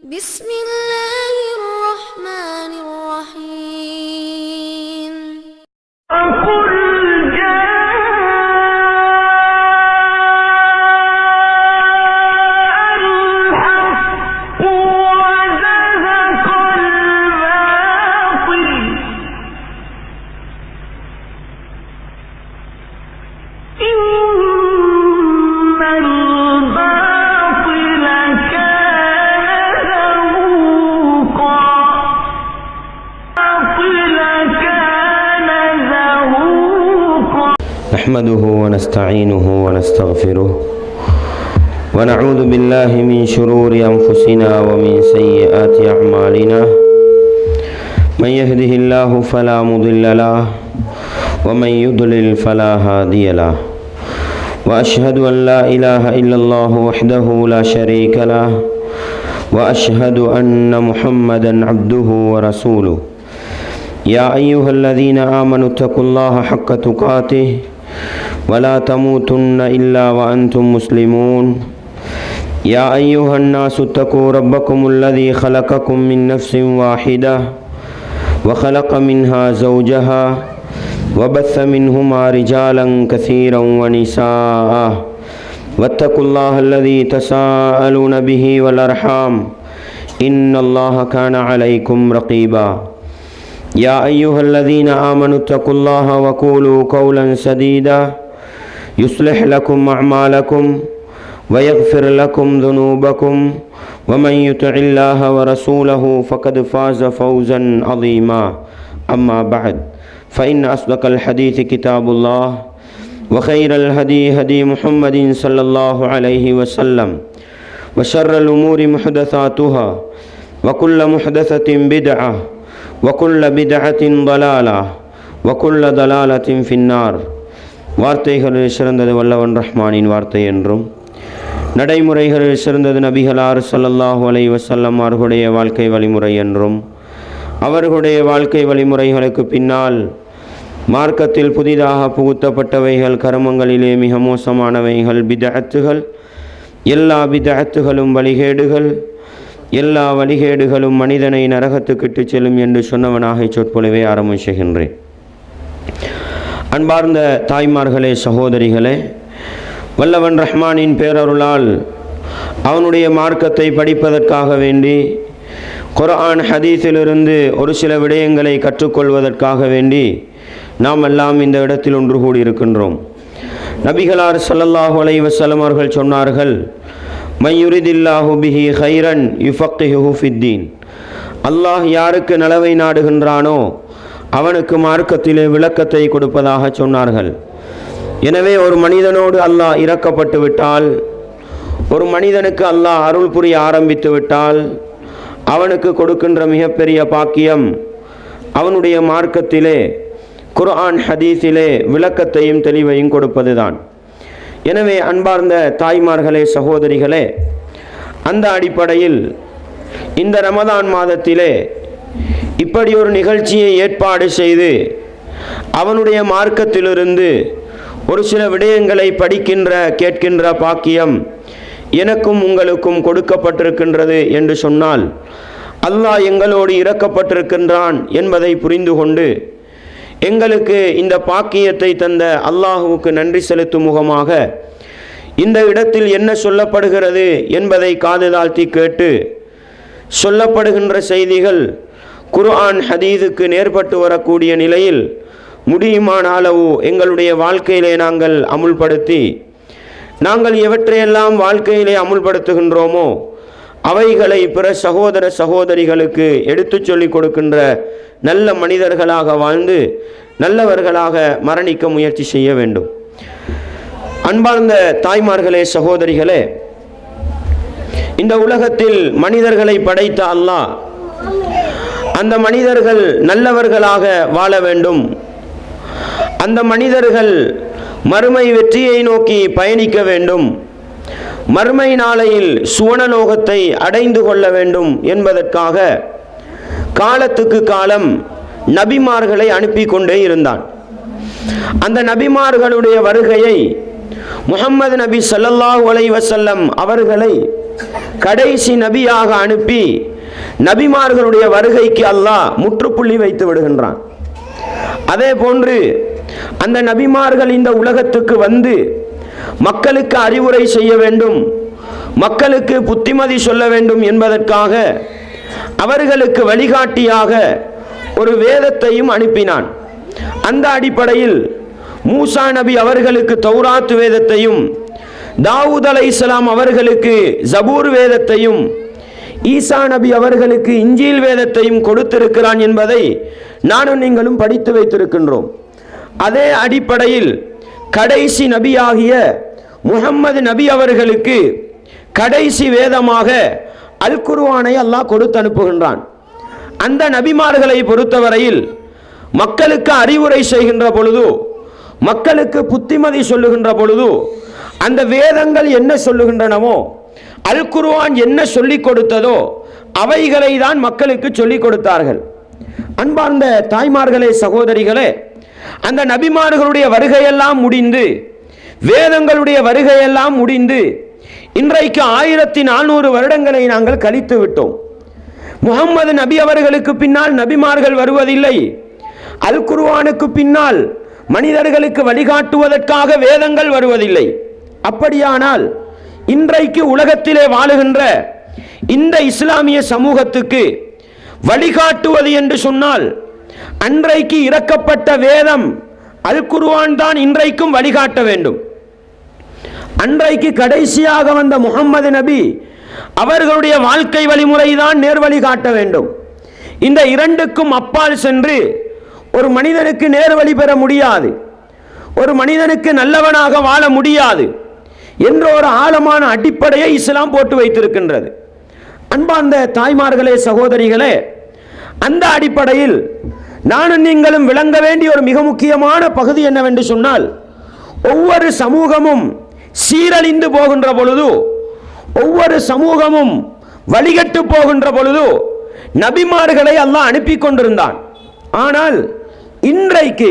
بسم الله الرحمن الرحيم قل نحمده ونستعينه ونستغفره ونعوذ بالله من شرور أنفسنا ومن سيئات أعمالنا من يهده الله فلا مضل له ومن يضلل فلا هادي له وأشهد أن لا إله إلا الله وحده لا شريك له وأشهد أن محمدا عبده ورسوله يا أيها الذين آمنوا اتقوا الله حق تقاته ولا تموتن إلا وأنتم مسلمون يا أيها الناس اتقوا ربكم الذي خلقكم من نفس واحدة وخلق منها زوجها وبث منهما رجالا كثيرا ونساء واتقوا الله الذي تساءلون به والأرحام إن الله كان عليكم رقيبا يا أيها الذين آمنوا اتقوا الله وقولوا قولا سديدا يصلح لكم أعمالكم ويغفر لكم ذنوبكم ومن يطع الله ورسوله فقد فاز فوزا عظيما أما بعد فإن أصدق الحديث كتاب الله وخير الهدي هدي محمد صلى الله عليه وسلم وشر الأمور محدثاتها وكل محدثة بدعة وكل بدعة ضلالة وكل ضلالة في النار வார்த்தைகளில் சிறந்தது வல்லவன் ரஹ்மானின் வார்த்தை என்றும் நடைமுறைகளில் சிறந்தது நபிகளார் ஸல்லல்லாஹு அலைஹி வஸல்லம் அவர்களுடைய வாழ்க்கை வழிமுறை என்றும் அவர்களுடைய வாழ்க்கை வழிமுறைகளுக்கு பின்னால் மார்க்கத்தில் புதிதாக புகுத்தப்பட்டவைகள் கர்மங்களிலே மிக மோசமானவைகள் பிதஅத்துகள் எல்லா பிதஅத்துகளும் வழிகேடுகள் எல்லா வழிகேடுகளும் மனிதனை நரகத்துக்கிட்டு செல்லும் என்று சொன்னவனாக சொற்பொழிவை ஆரம்பம் செய்கின்றேன். அன்பார்ந்த தாய்மார்களே, சகோதரிகளே, வல்லவன் ரஹ்மானின் பேரருளால் அவனுடைய மார்க்கத்தை படிப்பதற்காக வேண்டி குர்ஆன் ஹதீஸிலிருந்து ஒரு சில விடயங்களை கற்றுக்கொள்வதற்காக வேண்டி நாம் எல்லாம் இந்த இடத்தில் ஒன்று கூடியிருக்கின்றோம். நபிகளார் ஸல்லல்லாஹு அலைஹி வஸல்லம் அவர்கள் சொன்னார்கள், மன் யுரிதில்லாஹு பிஹி கைரன் யுஃபக்கிஹு ஃபித்தீன். அல்லாஹ் யாருக்கு நலவை நாடுகின்றானோ அவனுக்கு மார்க்கத்திலே விளக்கத்தை கொடுப்பதாக சொன்னார்கள். எனவே ஒரு மனிதனோடு அல்லாஹ் இரக்கப்பட்டு விட்டால், ஒரு மனிதனுக்கு அல்லாஹ் அருள் புரிய ஆரம்பித்து விட்டால், அவனுக்கு கொடுக்கின்ற மிகப்பெரிய பாக்கியம் அவனுடைய மார்க்கத்திலே குர்ஆன் ஹதீஸிலே விளக்கத்தையும் தெளிவையும் கொடுப்பதுதான். எனவே அன்பார்ந்த தாய்மார்களே, சகோதரிகளே, அந்த அடிப்படையில் இந்த ரமதான் மாதத்திலே இப்படி ஒரு நிகழ்ச்சியை ஏற்பாடு செய்து அவனுடைய மார்க்கத்திலிருந்து ஒரு சில விடயங்களை படிக்கின்ற கேட்கின்ற பாக்கியம் எனக்கும் உங்களுக்கும் கொடுக்கப்பட்டிருக்கின்றது என்று சொன்னால், அல்லாஹ் எங்களோடு இரக்கப்பட்டிருக்கின்றான் என்பதை புரிந்து கொண்டு எங்களுக்கு இந்த பாக்கியத்தை தந்த அல்லாஹுவுக்கு நன்றி செலுத்தும் முகமாக இந்த இடத்தில் என்ன சொல்லப்படுகிறது என்பதை காது தாழ்த்தி கேட்டு சொல்லப்படுகின்ற செய்திகள் குர்ஆன் ஹதீஸுக்கு நேர்பட்டு வரக்கூடிய நிலையில் முடியுமான அளவு எங்களுடைய வாழ்க்கையிலே நாங்கள் அமுல்படுத்தி, நாங்கள் எவற்றையெல்லாம் வாழ்க்கையிலே அமுல்படுத்துகின்றோமோ அவைகளை பிற சகோதர சகோதரிகளுக்கு எடுத்து சொல்லிக் கொடுக்கின்ற நல்ல மனிதர்களாக வாழ்ந்து நல்லவர்களாக மரணிக்க முயற்சி செய்ய வேண்டும். அன்பார்ந்த தாய்மார்களே, சகோதரிகளே, இந்த உலகத்தில் மனிதர்களை படைத்த அல்லாஹ் அந்த மனிதர்கள் நல்லவர்களாக வாழ வேண்டும், அந்த மனிதர்கள் மறுமை வெற்றியை நோக்கி பயணிக்க வேண்டும், மறுமை நாளையில் சுவனலோகத்தை அடைந்து கொள்ள வேண்டும் என்பதற்காக காலத்துக்கு காலம் நபிமார்களை அனுப்பி கொண்டே இருந்தான். அந்த நபிமார்களுடைய வருகையை முஹம்மது நபி ஸல்லல்லாஹு அலைஹி வஸல்லம் அவர்களை கடைசி நபியாக அனுப்பி நபிமார்களுடைய வருகைக்கு அல்லாஹ் முற்றுப்புள்ளி வைத்து விடுகின்றான். அதே போன்று அந்த நபிமார்கள் இந்த உலகத்துக்கு வந்து மக்களுக்கு அறிவுரை செய்ய வேண்டும், மக்களுக்கு புத்திமதி சொல்ல வேண்டும் என்பதற்காக அவர்களுக்கு வழிகாட்டியாக ஒரு வேதத்தையும் அனுப்பினான். அந்த அடிப்படையில் மூசா நபி அவர்களுக்கு தௌராத் வேதத்தையும், தாவூத் அலைஹிஸ்ஸலாம் அவர்களுக்கு ஜபூர் வேதத்தையும், ஈசா நபி அவர்களுக்கு இஞ்சில் வேதத்தையும் கொடுத்திருக்கிறான் என்பதை நானும் நீங்களும் படித்து வைத்திருக்கின்றோம். அதே அடிப்படையில் கடைசி நபியாகிய முஹம்மது நபி அவர்களுக்கு கடைசி வேதமாக அல் குர்ஆனை அல்லாஹ் கொடுத்து அனுப்புகின்றான். அந்த நபிமார்களை பொறுத்தவரையில் மக்களுக்கு அறிவுரை செய்கின்ற பொழுது, மக்களுக்கு புத்திமதி சொல்லுகின்ற பொழுது, அந்த வேதங்கள் என்ன சொல்லுகின்றனவோ, அல் குர்ஆன் என்ன சொல்லிக் கொடுத்ததோ அவைகளை தான் மக்களுக்கு சொல்லிக் கொடுத்தார்கள். அன்பார்ந்த தாய்மார்களே, சகோதரிகளே, அந்த நபிமார்களுடைய வருகையெல்லாம் முடிந்து, வேதங்களுடைய வருகையெல்லாம் முடிந்து இன்றைக்கு 1400 வருடங்களை நாங்கள் கழித்து விட்டோம். முஹம்மது நபி அவர்களுக்கு பின்னால் நபிமார்கள் வருவதில்லை. அல் குர்ஆனுக்கு பின்னால் மனிதர்களுக்கு வழிகாட்டுவதற்காக வேதங்கள் வருவதில்லை. அப்படியானால் இன்றைக்கு உலகத்திலே வாழுகின்ற இந்த இஸ்லாமிய சமூகத்துக்கு வழிகாட்டுவது என்று சொன்னால் அன்றைக்கு இறக்கப்பட்ட வேதம் அல் குர்ஆன் தான் இன்றைக்கும் வழிகாட்ட வேண்டும். அன்றைக்கு கடைசியாக வந்த முஹம்மது நபி அவர்களுடைய வாழ்க்கை வழிமுறை தான் நேர்வழி காட்ட வேண்டும். இந்த இரண்டுக்கும் அப்பால் சென்று ஒரு மனிதனுக்கு நேர்வழி பெற முடியாது, ஒரு மனிதனுக்கு நல்லவனாக வாழ முடியாது என்ற ஒரு ஆழமான அடிப்படையை இஸ்லாம் போட்டு வைத்திருக்கின்றது. அன்பார்ந்த தாய்மார்களே, சகோதரிகளே, அந்த அடிப்படையில் நானும் நீங்களும் விளங்க வேண்டிய ஒரு மிக முக்கியமான பகுதி என்னவென்று சொன்னால், ஒவ்வொரு சமூகமும் சீரழிந்து போகின்ற பொழுது, ஒவ்வொரு சமூகமும் வழிகட்டு போகின்ற பொழுது நபிமார்களை அல்லாஹ் அனுப்பி கொண்டிருந்தான். ஆனால் இன்றைக்கு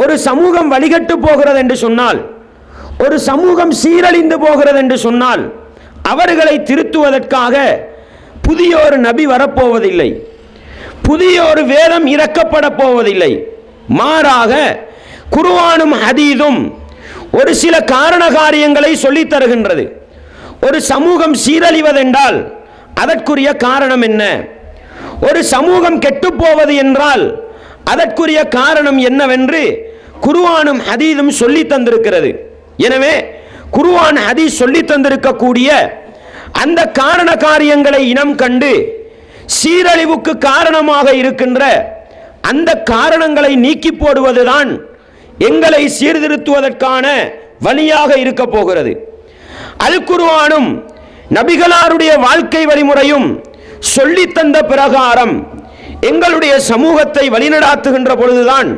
ஒரு சமூகம் வழிகட்டு போகிறது என்று சொன்னால், ஒரு சமூகம் சீரழிந்து போகிறது என்று சொன்னால், அவர்களை திருத்துவதற்காக புதிய ஒரு நபி வரப்போவதில்லை, புதிய ஒரு வேதம் இறக்கப்பட போவதில்லை. மாறாக குர்ஆனும் ஹதீஸும் ஒரு சில காரண காரியங்களை சொல்லித் தருகின்றது. ஒரு சமூகம் சீரழிவதென்றால் அதற்குரிய காரணம் என்ன, ஒரு சமூகம் கெட்டுப்போவது என்றால் அதற்குரிய காரணம் என்னவென்று குர்ஆனும் ஹதீஸும் சொல்லி தந்திருக்கிறது. எனவே குர்ஆன் ஹதீஸ் சொல்லி தந்திருக்கக்கூடிய அந்த காரண காரியங்களை இனம் கண்டு சீரழிவுக்கு காரணமாக இருக்கின்ற அந்த காரணங்களை நீக்கி போடுவதுதான் எங்களை சீர்திருத்துவதற்கான வழியாக இருக்க போகிறது. அல் குர்ஆனும் நபிகளாருடைய வாழ்க்கை வழிமுறையும் சொல்லித்தந்த பிரகாரம் எங்களுடைய சமூகத்தை வழிநடாத்துகின்ற பொழுதுதான்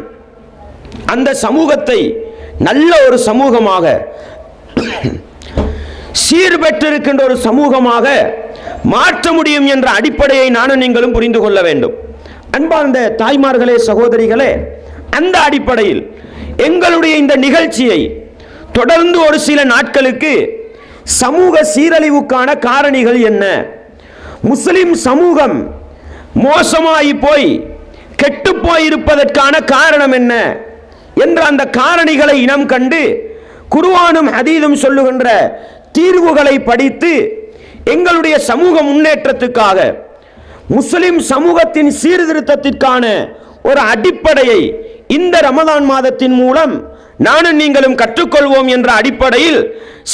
அந்த சமூகத்தை நல்ல ஒரு சமூகமாக, சீர்பெற்றிருக்கின்ற ஒரு சமூகமாக மாற்ற முடியும் என்ற அடிப்படையை நானும் நீங்களும் புரிந்து கொள்ள வேண்டும். அன்பார்ந்த தாய்மார்களே, சகோதரிகளே, அந்த அடிப்படையில் எங்களுடைய இந்த நிகழ்ச்சியை தொடர்ந்து ஒரு சில நாட்களுக்கு சமூக சீரழிவுக்கான காரணிகள் என்ன, முஸ்லிம் சமூகம் மோசமாகி போய் கெட்டு போயிருப்பதற்கான காரணம் என்ன என்ற அந்த காரணிகளை இனம் கண்டு குர்ஆனும் ஹதீஸும் சொல்லுகின்ற தீர்வுகளை படித்து எங்களுடைய சமூக முன்னேற்றத்துக்காக, முஸ்லிம் சமூகத்தின் சீர்திருத்தத்திற்கான ஒரு அடிப்படையை இந்த ரமலான் மாதத்தின் மூலம் நானும் நீங்களும் கற்றுக்கொள்வோம் என்ற அடிப்படையில்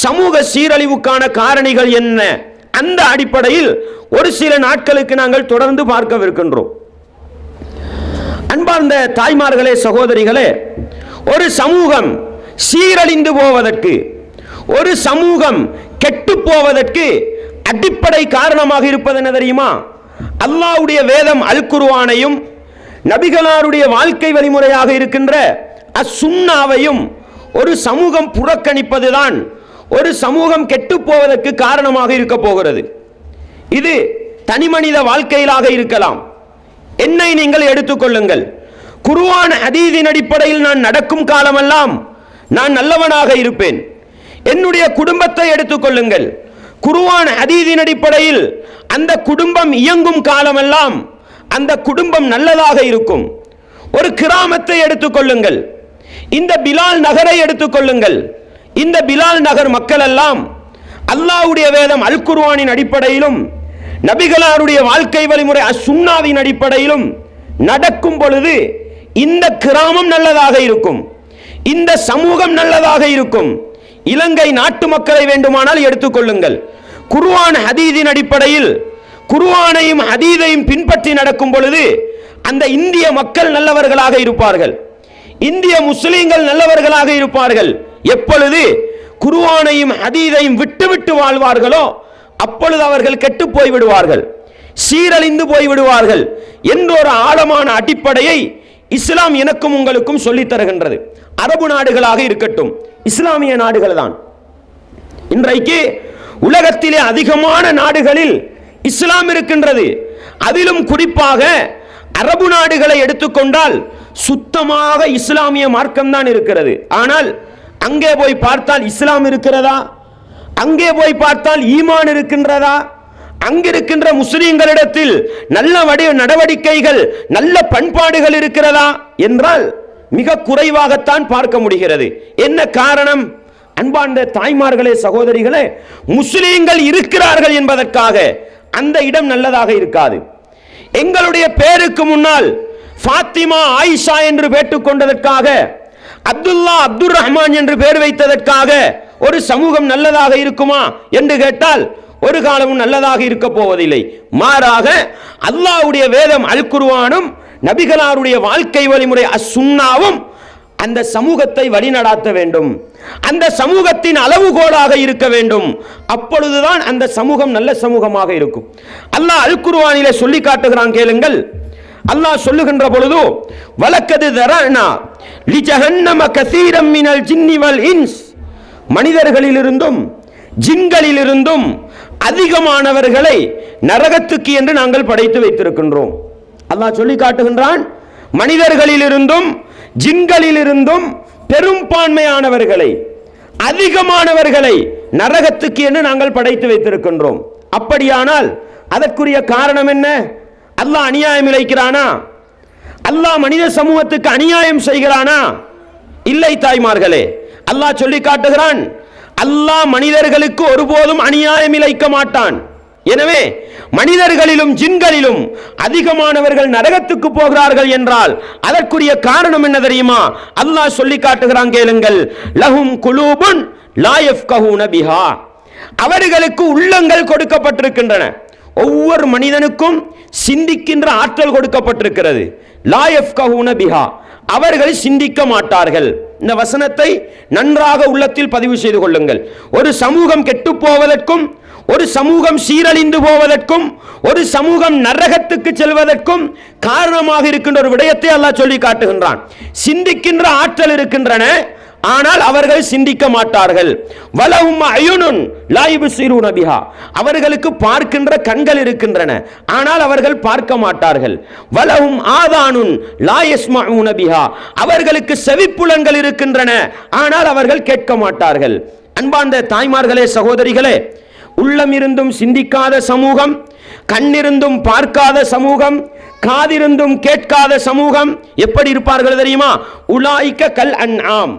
சமூக சீரழிவுக்கான காரணிகள் என்ன, அந்த அடிப்படையில் ஒரு சில நாட்களுக்கு நாங்கள் தொடர்ந்து பார்க்கவிருக்கின்றோம். அன்பார்ந்த தாய்மார்களே, சகோதரிகளே, ஒரு சமூகம் சீரழிந்து போவதற்கு, ஒரு சமூகம் கெட்டு போவதற்கு அடிப்படை காரணமாக இருப்பது என்ன தெரியுமா? அல்லாஹ்வுடைய வேதம் அல் குர்ஆனையும் நபிகளாருடைய வாழ்க்கை வழிமுறையாக இருக்கின்ற அஸ்ஸுன்னாவையும் ஒரு சமூகம் புறக்கணிப்பதுதான் ஒரு சமூகம் கெட்டு போவதற்கு காரணமாக இருக்க போகிறது. இது தனிமனித வாழ்க்கையிலாக இருக்கலாம். என்னை நீங்கள் எடுத்துக்கொள்ளுங்கள். குர்ஆன் ஹதீஸின் அடிப்படையில் நான் நடக்கும் காலமெல்லாம் நான் நல்லவனாக இருப்பேன். என்னுடைய குடும்பத்தை எடுத்துக்கொள்ளுங்கள். குர்ஆன் ஹதீஸின் அடிப்படையில் அந்த குடும்பம் இயங்கும் காலமெல்லாம் அந்த குடும்பம் நல்லதாக இருக்கும். ஒரு கிராமத்தை எடுத்துக்கொள்ளுங்கள், இந்த பிலால் நகரை எடுத்துக்கொள்ளுங்கள். இந்த பிலால் நகர் மக்கள் எல்லாம் அல்லாஹ்வுடைய வேதம் அல் குர்ஆனின் அடிப்படையிலும் நபிகளாருடைய வாழ்க்கை வழிமுறை அஸ்-சுன்னாவின் அடிப்படையிலும் நடக்கும் பொழுது இந்த கிராமம் நல்லதாக இருக்கும், இந்த சமூகம் நல்லதாக இருக்கும். இலங்கை நாட்டு மக்களை வேண்டுமானால் எடுத்துக்கொள்ளுங்கள். குர்ஆன் ஹதீஸின் அடிப்படையில் குர்ஆனையும் ஹதீஸையும் பின்பற்றி நடக்கும் பொழுது அந்த இந்திய மக்கள் நல்லவர்களாக இருப்பார்கள், இந்திய முஸ்லிம்கள் நல்லவர்களாக இருப்பார்கள். எப்பொழுது குர்ஆனையும் ஹதீஸையும் விட்டுவிட்டு வாழ்வார்களோ அப்பொழுது அவர்கள் கெட்டு போய் விடுவார்கள், சீரழிந்து போய் விடுவார்கள் என்ற ஒரு ஆழமான அடிப்படையை இஸ்லாம் எனக்கும் உங்களுக்கும் சொல்லித் தருகின்றது. அரபு நாடுகளாக இருக்கட்டும், இஸ்லாமிய நாடுகள் தான் இன்றைக்கு உலகத்திலே அதிகமான நாடுகளில் இஸ்லாம் இருக்கின்றது. அதிலும் குறிப்பாக அரபு நாடுகளை எடுத்துக்கொண்டால் சுத்தமாக இஸ்லாமிய மார்க்கம் தான் இருக்கிறது. ஆனால் அங்கே போய் பார்த்தால் இஸ்லாம் இருக்கிறதா? அங்கே போய் பார்த்தால் ஈமான் இருக்கின்றதா? அங்கிருக்கின்ற முஸ்லிம்களிடத்தில் நல்ல நடவடிக்கைகள், நல்ல பண்பாடுகள் இருக்கிறதா என்றால் மிக குறைவாகத்தான் பார்க்க முடிகிறது. என்ன காரணம்? அன்பார்ந்த தாய்மார்களே, சகோதரிகளே, முஸ்லிம்கள் இருக்கிறார்கள் என்பதற்காக அந்த இடம் நல்லதாக இருக்காது. எங்களுடைய பேருக்கு முன்னால் ஃபாத்திமா, ஆயிஷா என்று பெற்றுக் கொண்டதற்காக, அப்துல்லா, அப்துல் ரஹ்மான் என்று பெயர் வைத்ததற்காக ஒரு சமூகம் நல்லதாக இருக்குமா என்று கேட்டால் ஒரு காலமும் நல்லதாக இருக்க போவதில்லை. மாறாக அல்லாஹ்வுடைய வேதம் அல் குர்ஆனும் நபிகளாருடைய வாழ்க்கை வழிமுறை அஸ்-சுன்னாவும் அந்த சமூகத்தை வழிநடாத்த வேண்டும், அந்த சமூகத்தின் அளவுகோலாக இருக்க வேண்டும். அப்பொழுதுதான் அந்த சமூகம் நல்ல சமூகமாக இருக்கும். அல்லாஹ் அல் குர்ஆனிலே சொல்லி காட்டுகிறான், கேளுங்கள். அல்லாஹ் சொல்லுகின்ற பொழுது, வலக்கது தரனா லிஜஹன்னம கஸீரம் மினல் ஜின்னி வல் இன்ஸ், மனிதர்களிலிருந்தும் ஜின்களிலிருந்தும் அதிகமானவர்களை நரகத்துக்கு என்று நாங்கள் படைத்து வைத்திருக்கின்றோம். அல்லாஹ் சொல்லி காட்டுகின்றான், மனிதர்களிலிருந்தும் ஜின்களிலிருந்தும் பெரும்பான்மையானவர்களை, அதிகமானவர்களை நரகத்துக்கு என்று நாங்கள் படைத்து வைத்திருக்கின்றோம். அப்படியானால் அதற்குரிய காரணம் என்ன? அல்லாஹ் அநியாயம் இழைக்கிறானா? அல்லாஹ் மனித சமூகத்துக்கு அநியாயம் செய்கிறானா? இல்லை தாய்மார்களே. அல்லாஹ் சொல்லி காட்டுகிறான், அல்லாஹ் மனிதர்களுக்கு ஒருபோதும் அநியாயம் இழைக்க மாட்டான். எனவே மனிதர்களிலும் ஜின்களிலும் அதிகமானவர்கள் நரகத்துக்கு போகிறார்கள் என்றால் அதற்குரிய காரணம் என்ன தெரியுமா? அல்லாஹ் சொல்லி காட்டுகிறான், கேளுங்கள். லஹும் குலூபுன் லா யஃப்கஹூன பிஹா, அவர்களுக்கு உள்ளங்கள் கொடுக்கப்பட்டிருக்கின்றன. ஒவ்வொரு மனிதனுக்கும் சிந்திக்கின்ற ஆற்றல் கொடுக்கப்பட்டிருக்கிறது. லா யஃப்கஹூன பிஹா, அவர்கள் சிந்திக்க மாட்டார்கள். இந்த வசனத்தை நன்றாக உள்ளத்தில் பதிவு செய்து கொள்ளுங்கள். ஒரு சமூகம் கெட்டு போவதற்கும், ஒரு சமூகம் சீரழிந்து போவதற்கும், ஒரு சமூகம் நரகத்துக்கு செல்வதற்கும் காரணமாக இருக்கின்ற ஒரு விடயத்தை அல்லாஹ் சொல்லி காட்டுகின்றான். சிந்திக்கின்ற ஆற்றல் இருக்கின்றன, ஆனால் அவர்கள் சிந்திக்க மாட்டார்கள். வலஹும் அயுனுன் லா யுப்சிரூன பிஹா, அவர்களுக்கு பார்க்கின்ற கண்கள் இருக்கின்றன, ஆனால் அவர்கள் பார்க்க மாட்டார்கள். வலஹும் ஆதானுன் லா யஸ்மஊன பிஹா, அவர்களுக்கு செவிப்புலன்கள் இருக்கின்றன, ஆனால் அவர்கள் கேட்க மாட்டார்கள். அன்பார்ந்த தாய்மார்களே, சகோதரிகளே, உள்ளம் இருந்தும் சிந்திக்காத சமூகம், கண்ணிருந்தும் பார்க்காத சமூகம், காதிருந்தும் கேட்காத சமூகம் எப்படி இருப்பார்கள் தெரியுமா? உலாயிக்க கல் அன்ஆம்,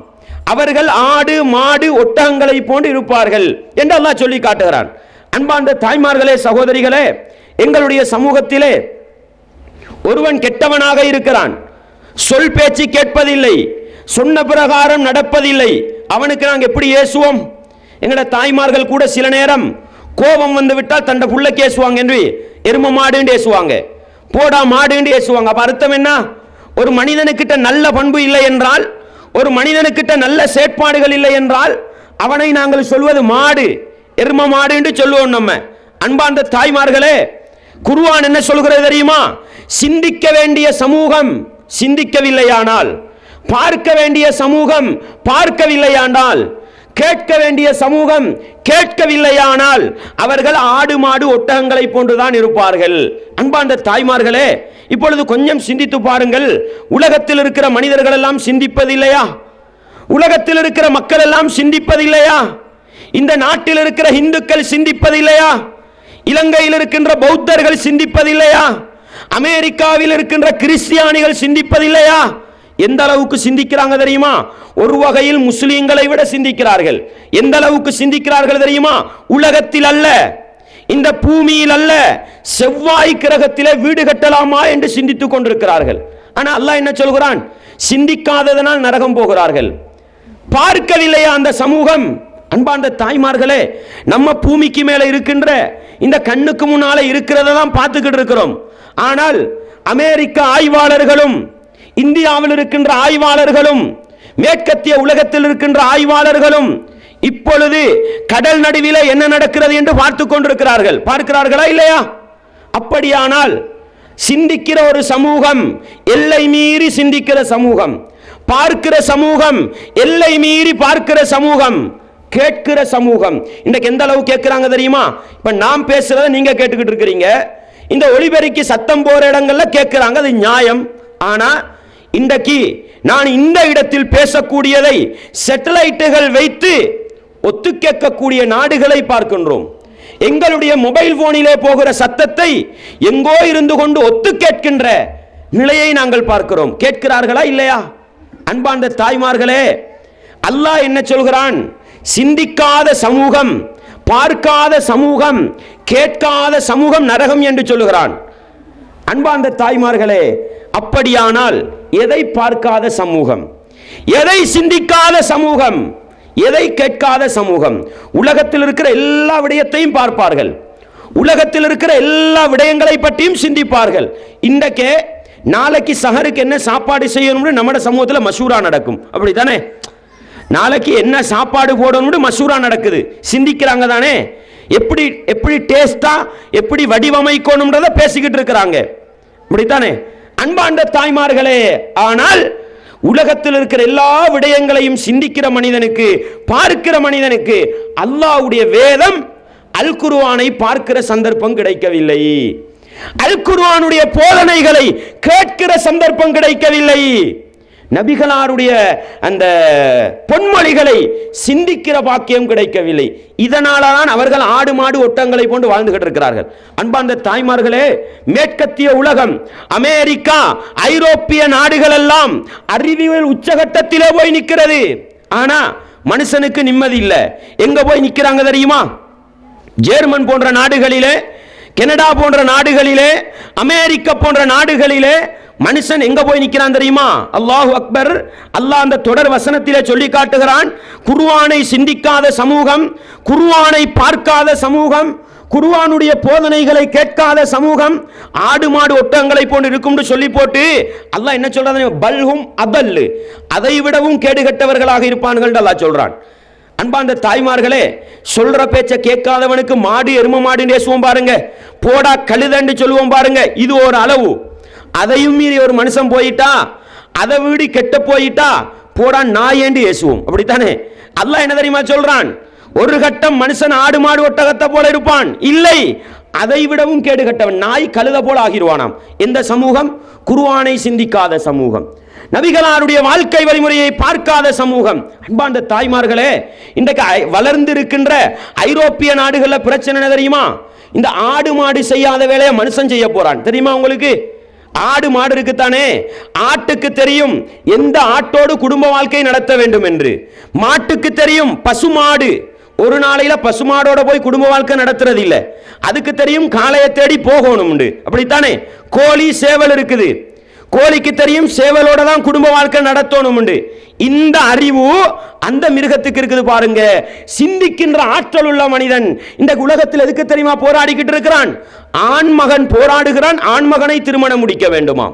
அவர்கள் ஆடு மாடு ஒட்டகங்களை போன்று இருப்பார்கள் என்று அல்லாஹ் சொல்லி காட்டுகிறான். அன்பார்ந்த தாய்மார்களே, சகோதரிகளே, எங்களுடைய சமூகத்திலே ஒருவன் கெட்டவனாக இருக்கிறான், சொல் பேச்சு கேட்பதில்லை, சொன்ன பிரகாரம் நடப்பதில்லை, அவனுக்கு நாங்கள் எப்படி ஏசுவோம்? எங்களோட தாய்மார்கள் கூட சில நேரம் கோபம் வந்து விட்டால் தண்டை புள்ள கேசுவாங்க என்று எரும மாடுன்னு ஏசுவாங்க, போடா மாடுன்னு ஏசுவாங்க. அப்ப அர்த்தம் என்ன? ஒரு மனிதனுக்கிட்ட நல்ல பண்பு இல்லை என்றால், ஒரு மனிதனுக்கிட்ட நல்ல செயற்பாடுகள் இல்லை என்றால் அவனை நாங்கள் சொல்வது மாடு, எரும மாடு என்று சொல்லுவோம் நம்ம. அன்பார்ந்த தாய்மார்களே, குர்ஆன் என்ன சொல்கிறது தெரியுமா? சிந்திக்க வேண்டிய சமூகம் சிந்திக்கவில்லையானால், பார்க்க வேண்டிய சமூகம் பார்க்கவில்லையானால், கேட்க வேண்டிய சமூகம் கேட்கவில்லையானால் அவர்கள் ஆடு மாடு ஒட்டகங்களை போன்றுதான் இருப்பார்கள். அன்பார்ந்த தாய்மார்களே, இப்பொழுது கொஞ்சம் சிந்தித்து பாருங்கள். உலகத்தில் இருக்கிற மனிதர்கள் எல்லாம் சிந்திப்பதில்லையா? உலகத்தில் இருக்கிற மக்கள் எல்லாம் சிந்திப்பதில்லையா? இந்த நாட்டில் இருக்கிற இந்துக்கள் சிந்திப்பதில்லையா? இலங்கையில் இருக்கின்ற பௌத்தர்கள் சிந்திப்பதில்லையா? அமெரிக்காவில் இருக்கின்ற கிறிஸ்டியானிகள் சிந்திப்பதில்லையா? எந்த அளவுக்கு சிந்திக்கிறாங்க தெரியுமா? ஒரு வகையில் முஸ்லிம்களை விட சிந்திக்கிறார்கள். எந்த அளவுக்கு சிந்திக்கிறார்கள் தெரியுமா? உலகத்தில் அல்ல, இந்த பூமியில் அல்ல, செவ்வாய் கிரகத்திலே வீடு கட்டலாமா என்று சிந்தித்துக் கொண்டிருக்கிறார்கள். ஆனா அல்லாஹ் என்ன சொல்கிறான்? சிந்திக்காததனால் நரகம் போகிறார்கள். பார்க்கவில்லையா அந்த சமூகம்? அன்பார்ந்த தாய்மார்களே, நம்ம பூமிக்கு மேல இருக்கின்ற இந்த கண்ணுக்கு முன்னால இருக்கிறத தான் பார்த்துக்கிட்டு இருக்கிறோம். ஆனால் அமெரிக்க ஆய்வாளர்களும் இந்தியாவில் இருக்கின்ற ஆய்வாளர்களும் மேற்கத்திய உலகத்தில் இருக்கின்ற ஆய்வாளர்களும் இப்பொழுது கடல் நடுவில் என்ன நடக்கிறது என்று பார்த்து கொண்டிருக்கிறார்கள். பார்க்கிறார்களா இல்லையா? அப்படியானால் சிந்திக்கிற ஒரு சமூகம், எல்லை மீறி சிந்திக்கிற சமூகம், பார்க்கிற சமூகம், எல்லை மீறி பார்க்கிற சமூகம், கேட்கிற சமூகம். இன்றைக்கு எந்த அளவு கேட்கிறாங்க தெரியுமா? இப்ப நாம் பேசுறத நீங்க கேட்டுக்கிட்டு இருக்கிறீங்க, இந்த ஒளிபெருக்கி சத்தம் போற இடங்கள்ல கேட்கிறாங்க, அது நியாயம். ஆனா இன்றைக்கு நான் இந்த இடத்தில் பேசக்கூடியதை சேட்டலைட்டுகள் வைத்து ஒத்து கேட்கக்கூடிய நாடுகளை பார்க்கின்றோம். எங்களுடைய மொபைல் போனிலே போகிற சத்தத்தை எங்கோ இருந்து கொண்டு ஒத்து கேட்கின்ற நிலையை நாங்கள் பார்க்கிறோம். கேட்கிறார்களா இல்லையா? அன்பார்ந்த தாய்மார்களே, அல்லாஹ் என்ன சொல்கிறான்? சிந்திக்காத சமூகம், பார்க்காத சமூகம், கேட்காத சமூகம் நரகம் என்று சொல்லுகிறான். அன்பார்ந்த தாய்மார்களே, அப்படியானால் எதை பார்க்காத சமூகம், எதை சிந்திக்காத சமூகம், எதை கேட்காத சமூகம்? உலகத்தில் இருக்கிற எல்லா விடயத்தையும் பார்ப்பார்கள், உலகத்தில் இருக்கிற எல்லா விடயங்களை பற்றியும் சிந்திப்பார்கள். இன்றைக்கு நாளைக்கு சஹருக்கு என்ன சாப்பாடு செய்யணும்னு நம்ம சமூகத்தில் மசூரா நடக்கும், அப்படித்தானே? நாளைக்கு என்ன சாப்பாடு போடணும்னு மசூரா நடக்குது, சிந்திக்கிறாங்க தானே? எப்படி எப்படி டேஸ்டா, எப்படி வடிவமைக்கணும்ன்றத பேசிக்கிட்டு இருக்கிறாங்க, அப்படித்தானே? அன்பார்ந்த தாய்மார்களே, ஆனால் உலகத்தில் இருக்கிற எல்லா விடயங்களையும் சிந்திக்கிற மனிதனுக்கு, பார்க்கிற மனிதனுக்கு அல்லாஹ்வுடைய வேதம் அல் குர்ஆனை பார்க்கிற சந்தர்ப்பம் கிடைக்கவில்லை. அல் குர்ஆனுடைய போதனைகளை கேட்கிற சந்தர்ப்பம் கிடைக்கவில்லை. நபிகளாருடைய அந்த பொன்மொழிகளை சிந்திக்கிற பாக்கியம் கிடைக்கவில்லை. இதனால்தான் அவர்கள் ஆடு மாடு ஒட்டங்களை போன்று வாழ்ந்துகிட்டு இருக்கிறார்கள். அன்பார்ந்த தாய்மார்களே, மேற்கத்திய உலகம், அமெரிக்கா, ஐரோப்பிய நாடுகள் எல்லாம் அறிவியல் உச்சகட்டத்திலே போய் நிற்கிறது. ஆனா மனுஷனுக்கு நிம்மதி இல்லை. எங்க போய் நிற்கிறாங்க தெரியுமா? ஜெர்மன் போன்ற நாடுகளிலே, கனடா போன்ற நாடுகளிலே, அமெரிக்கா போன்ற நாடுகளிலே மனுஷன் எங்க போய் நிற்கிறான் தெரியுமா? அல்லாஹு அக்பர். அல்லாஹ் அந்த தொடர் வசனத்திலே சொல்லி காட்டுகிறான், குர்ஆனை சிந்திக்காத சமூகம், குர்ஆனை பார்க்காத சமூகம், குர்ஆனுடைய போதனைகளை கேட்காத சமூகம் ஆடு மாடு ஒட்டங்களை போன்று இருக்கும் சொல்லி போட்டு அல்லாஹ் என்ன சொல்றான்? பல்ஹும் அதல், அதை விடவும் கேடுகட்டவர்களாக இருப்பார்கள் அல்லாஹ் சொல்றான். அன்பார்ந்த தாய்மார்களே, சொல்ற பேச்ச கேட்காதவனுக்கு மாடு எரும மாடு பேசுவோம் பாருங்க, போடா கழுதன்னு சொல்லுவோம் பாருங்க, இது ஒரு அளவு. அதையும் மீறி ஒரு மனுஷன் போயிட்டா, அதை வீடு கெட்ட போயிட்டா, போடா நாய் என்று ஏசுவோம், அப்படித்தானே? அல்லாஹ் என்ன தெரியுமா சொல்றான்? ஒரு கட்டம் மனுஷன் ஆடு மாடு ஒட்டகத்தை போல இருப்பான், இல்லை அதை விடவும் கேடு கட்டவன், நாய் கழுத போல ஆகிடுவானாம். எந்த சமூகம்? குர்ஆனை சிந்திக்காத சமூகம், நபிகளாருடைய வாழ்க்கை வழிமுறையை பார்க்காத சமூகம். அன்பார்ந்த தாய்மார்களே, இன்றைக்கு வளர்ந்திருக்கின்ற ஐரோப்பிய நாடுகளில் பிரச்சனை என்ன தெரியுமா? இந்த ஆடு மாடு செய்யாத வேலையை மனுஷன் செய்ய போறான், தெரியுமா உங்களுக்கு? ஆடு மாடு இருக்குத்தானே, ஆட்டுக்கு தெரியும் எந்த ஆட்டோடு குடும்ப வாழ்க்கை நடத்த வேண்டும் என்று, மாட்டுக்கு தெரியும் பசுமாடு ஒரு நாளையில பசுமாடோட போய் குடும்ப வாழ்க்கை நடத்துறது இல்லை, அதுக்கு தெரியும் காளையை தேடி போகணும், அப்படித்தானே? கோழி சேவல் இருக்குது, கோழிக்கு தெரியும் சேவலோட தான் குடும்ப வாழ்க்கை நடத்தணும். இந்த அறிவு அந்த மிருகத்துக்கு இருக்குது பாருங்க. சிந்திக்கின்ற ஆற்றல் உள்ள மனிதன் இந்த உலகத்தில் எதுக்கு தெரியுமா போராடிக்கிட்டு இருக்கிறான்? ஆண் மகன் போராடுகிறான், ஆண் மகனை திருமணம் முடிக்க வேண்டுமாம்.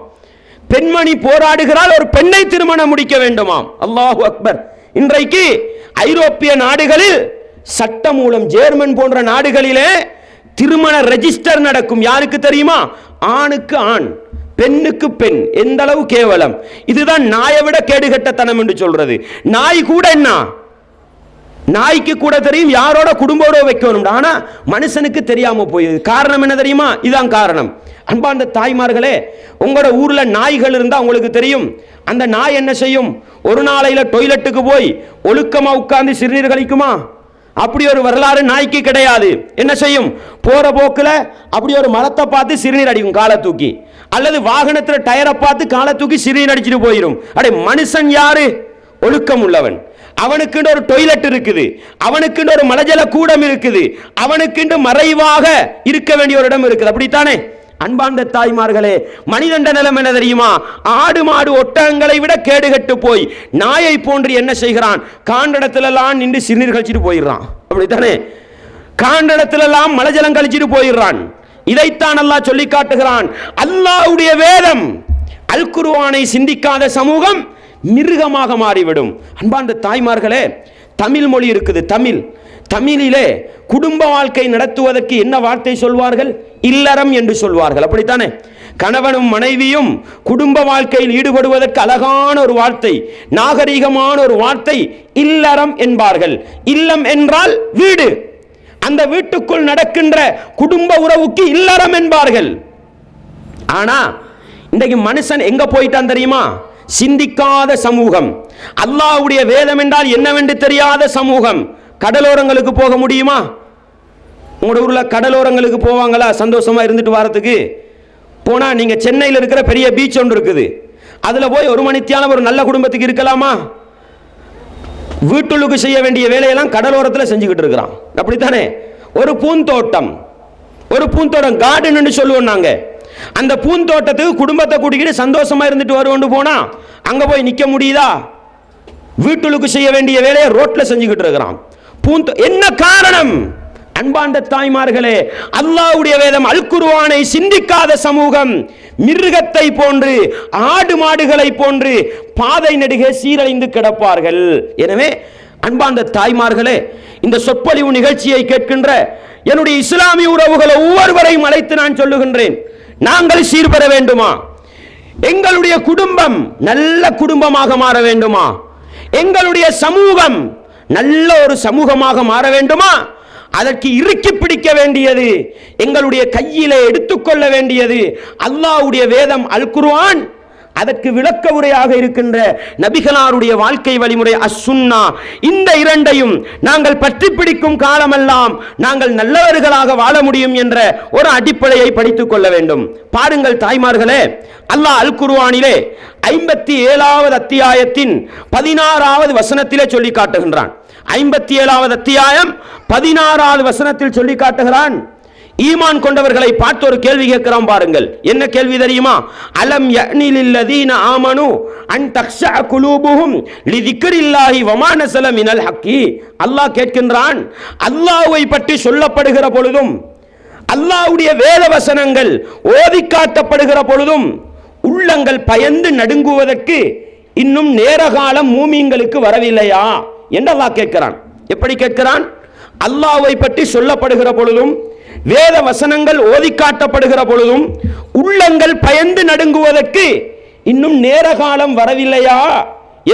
பெண்மணி போராடுகிறாள், ஒரு பெண்ணை திருமணம் முடிக்க வேண்டுமாம். அல்லாஹு அக்பர். இன்றைக்கு ஐரோப்பிய நாடுகளில் சட்ட மூலம், ஜெர்மன் போன்ற நாடுகளிலே திருமண ரெஜிஸ்டர் நடக்கும். யாருக்கு தெரியுமா? ஆணுக்கு ஆண், பெண்ணுக்கு பெண். எந்த அளவு கேவலம்! இதுதான் நாயை விட கேடுகட்டத்தனம் என்று சொல்றது. நாய் கூட என்ன, நாய்க்கு கூட தெரியும் யாரோட குடும்போட வைக்கணும், ஆனா மனுஷனுக்கு தெரியாம போயிடுது. காரணம் என்ன தெரியுமா? இதான் காரணம். அன்பார்ந்த தாய்மார்களே, உங்களோட ஊர்ல நாய்கள் இருந்தா உங்களுக்கு தெரியும், அந்த நாய் என்ன செய்யும்? ஒரு நாளையில டொய்லெட்டுக்கு போய் ஒழுக்கமா உட்கார்ந்து சிறுநீர் கழிக்குமா? அப்படி ஒரு வரலாறு நாய்க்கு கிடையாது. என்ன செய்யும்? போற போக்குல அப்படி ஒரு மரத்தை பார்த்து சிறுநீர் அடிக்கும் காலை தூக்கி, அல்லது வாகனத்தில் டயரை பார்த்து காலை தூக்கி சிறுநீர் அடிச்சுட்டு போயிடும். அடே, மனுஷன் யாரு? ஒழுக்கம் உள்ளவன். அவனுக்குன்னு ஒரு டொய்லெட் இருக்குது, அவனுக்குன்னு ஒரு மலஜல கூடம் இருக்குது, அவனுக்குன்னு மறைவாக இருக்க வேண்டிய ஒரு இடம் இருக்குது. அப்படித்தானே அன்பார்ந்த தாய்மார்களே? மனிதன் நிலம் என்ன தெரியுமா? ஆடு மாடு ஒட்டகங்களை விட கேடுகட்டு போய் நாயை போன்று என்ன செய்கிறான்? காண்டடத்திலெல்லாம் நின்று சிறுநீர் கழிச்சிட்டு போயிடுறான். அப்படித்தானே? காண்டடத்திலெல்லாம் மலஜலம் கழிச்சிட்டு போயிடுறான். இதைத்தான் அல்லாஹ் சொல்லி காட்டுகிறான். அல்லாஹ்வுடைய வேதம் அல் குர்ஆனை சிந்திக்காத சமூகம் மிருகமாக மாறிவிடும். அன்பார்ந்த தாய்மார்களே, தமிழ் மொழி இருக்குது. தமிழிலே குடும்ப வாழ்க்கை நடத்துவதற்கு என்ன வார்த்தை சொல்வார்கள்? இல்லறம் என்று சொல்வார்கள். அப்படித்தானே? கணவனும் மனைவியும் குடும்ப வாழ்க்கையில் ஈடுபடுவதற்கு அழகான ஒரு வார்த்தை, நாகரிகமான ஒரு வார்த்தை இல்லறம் என்பார்கள். இல்லம் என்றால் வீடு. அந்த வீட்டுக்குள் நடக்கின்ற குடும்ப உறவுக்கு இல்லறம் என்பார்கள். ஆனா இன்றைக்கு மனுஷன் எங்க போயிட்டான் தெரியுமா? சிந்திக்காத சமூகம். அல்லாஹ்வுடைய வேதம் என்றால் என்னவென்று தெரியாத சமூகம். கடலோரங்களுக்கு போக முடியுமா? உங்களோட ஊர்ல கடலோரங்களுக்கு போவாங்களா சந்தோஷமா இருந்துட்டு வரதுக்கு? போனா நீங்க சென்னையில் இருக்கிற பெரிய பீச் ஒன்று இருக்குது, அதுல போய் ஒரு மணித்தியான ஒரு நல்ல குடும்பத்துக்கு இருக்கலாமா? வீட்டுக்கு செய்ய வேண்டிய வேலையெல்லாம் கடலோரத்தில் செஞ்சுக்கிட்டு இருக்கிறான். அப்படித்தானே? ஒரு பூந்தோட்டம் கார்டன் சொல்லுவோம் நாங்க. அந்த பூந்தோட்டத்துக்கு குடும்பத்தை கூட்டிக்கிட்டு சந்தோஷமா இருந்துட்டு வருவோம் போனா அங்க போய் நிக்க முடியுதா? வீட்டுக்கு செய்ய வேண்டிய வேலையை ரோட்ல செஞ்சுக்கிட்டு இருக்கிறான். என்ன காரணம்? அன்பார்ந்த தாய்மார்களே, அல்லாஹ்வுடைய வேதம் அல் குர்ஆனை சிந்திக்காத சமூகம் மிருகத்தை போன்று, ஆடு மாடுகளை போன்று பாதை நெடுகே சீரழிந்து கிடப்பார்கள். எனவே அன்பார்ந்த தாய்மார்களே, இந்த சொற்பொழிவு நிகழ்ச்சியை கேட்கின்ற என்னுடைய இஸ்லாமிய உறவுகளை ஒவ்வொருவரையும் அழைத்து நான் சொல்லுகின்றேன், நாங்கள் சீர்பெற வேண்டுமா? எங்களுடைய குடும்பம் நல்ல குடும்பமாக மாற வேண்டுமா? எங்களுடைய சமூகம் நல்ல ஒரு சமூகமாக மாற வேண்டுமா? அதற்கு இறுக்கி பிடிக்க வேண்டியது, எங்களுடைய கையிலே எடுத்துக்கொள்ள வேண்டியது அல்லாஹ்வுடைய வேதம் அல் குர்ஆன். அதற்கு விளக்க உரையாக இருக்கின்ற நபிகளாருடைய வாழ்க்கை வழிமுறை அஸ்-சுன்னா. இந்த இரண்டையும் நாங்கள் பற்றி பிடிக்கும் காலமெல்லாம் நாங்கள் நல்லவர்களாக வாழ முடியும் என்ற ஒரு அடிப்படையை படித்துக் கொள்ள வேண்டும். பாருங்கள் தாய்மார்களே, அல்லாஹ் அல் குர்ஆனிலே 57வது அத்தியாயத்தின் 16வது வசனத்திலே சொல்லி காட்டுகின்றான். 57வது அத்தியாயம் 16வது வசனத்தில் சொல்லி காட்டுகிறான். ஈமான் கொண்டவர்களை பார்த்து ஒரு கேள்வி கேட்கிறான். பாருங்கள், என்ன கேள்வி தெரியுமா? அலம் யஅனிலில்லதீன ஆமனு அன் தக்ஷஅ குலூபுஹும் லிதிக்ரில்லாஹி வமா நஸல மினல் ஹக்கி. அல்லாஹ் கேட்கின்றான், அல்லாஹ்வை பற்றி சொல்லப்படுகிற பொழுதும், அல்லாஹ்வுடைய வேத வசனங்கள் ஓதி காட்டப்படுகிற பொழுதும் உள்ளங்கள் பயந்து நடுங்குவதற்கு இன்னும் நேர காலம் மூமின்களுக்கு வரவில்லையா என்று அல்லாஹ் கேட்கிறான். எப்படி கேட்கிறான்? அல்லாஹ்வை பற்றி சொல்லப்படுகிற பொழுதும், வேத வசனங்கள் ஓதி காட்டப்படுகிற பொழுதும் உள்ளங்கள் பயந்து நடுங்குவதற்கு இன்னும் நேர காலம் வரவில்லையா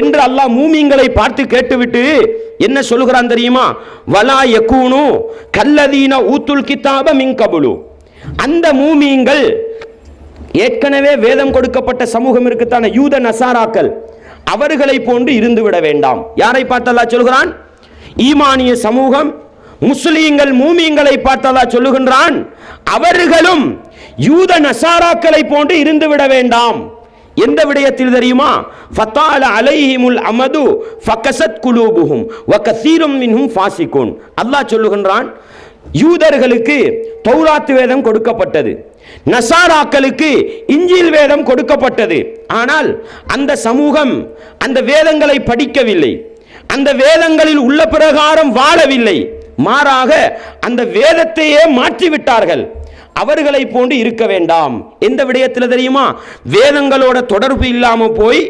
என்று அல்லாஹ் மூமின்களை பார்த்து கேட்டுவிட்டு என்ன சொல்லுகிறான் தெரியுமா? வலா யகூனு கல்லதீன ஊத்துல் கிதாப மின் கபுலு. அந்த மூமின்கள் ஏற்கனவே வேதம் கொடுக்கப்பட்ட சமூகம் இருக்குத்தான யூத நசாராக்கள், அவர்களை போன்று இருந்து விட வேண்டாம். யாரை பார்த்து அல்லாஹ் சொல்கிறான்? ஈமானிய சமூகம் முஸ்லிம்கள் மூமின்களை பார்த்து அல்லாஹ் சொல்லுகின்றான், அவர்களும் யூத நசாராக்களை போன்று இருந்து விட வேண்டாம். எந்த விடயத்தில் தெரியுமா? ஃபதால அலைஹிமுல் அமது ஃபகஸத் குலூபுஹும் வகஸீரும் மின்ஹும் ஃபாசிகூன். அல்லாஹ் சொல்லுகின்றான், யூதர்களுக்கு தௌராத் வேதம் கொடுக்கப்பட்டது, நசாராக்களுக்கு இஞ்சில் வேதம் கொடுக்கப்பட்டது. ஆனால் அந்த சமூகம் அந்த வேதங்களை படிக்கவில்லை, அந்த வேதங்களில் உள்ள பிரகாரம் வாழவில்லை. மாறாக அந்த வேதத்தையே மாற்றிவிட்டார்கள். அவர்களை போன்று இருக்க வேண்டாம். எந்த விடயத்தில் தெரியுமா? வேதங்களோட தொடர்பு இல்லாம போய்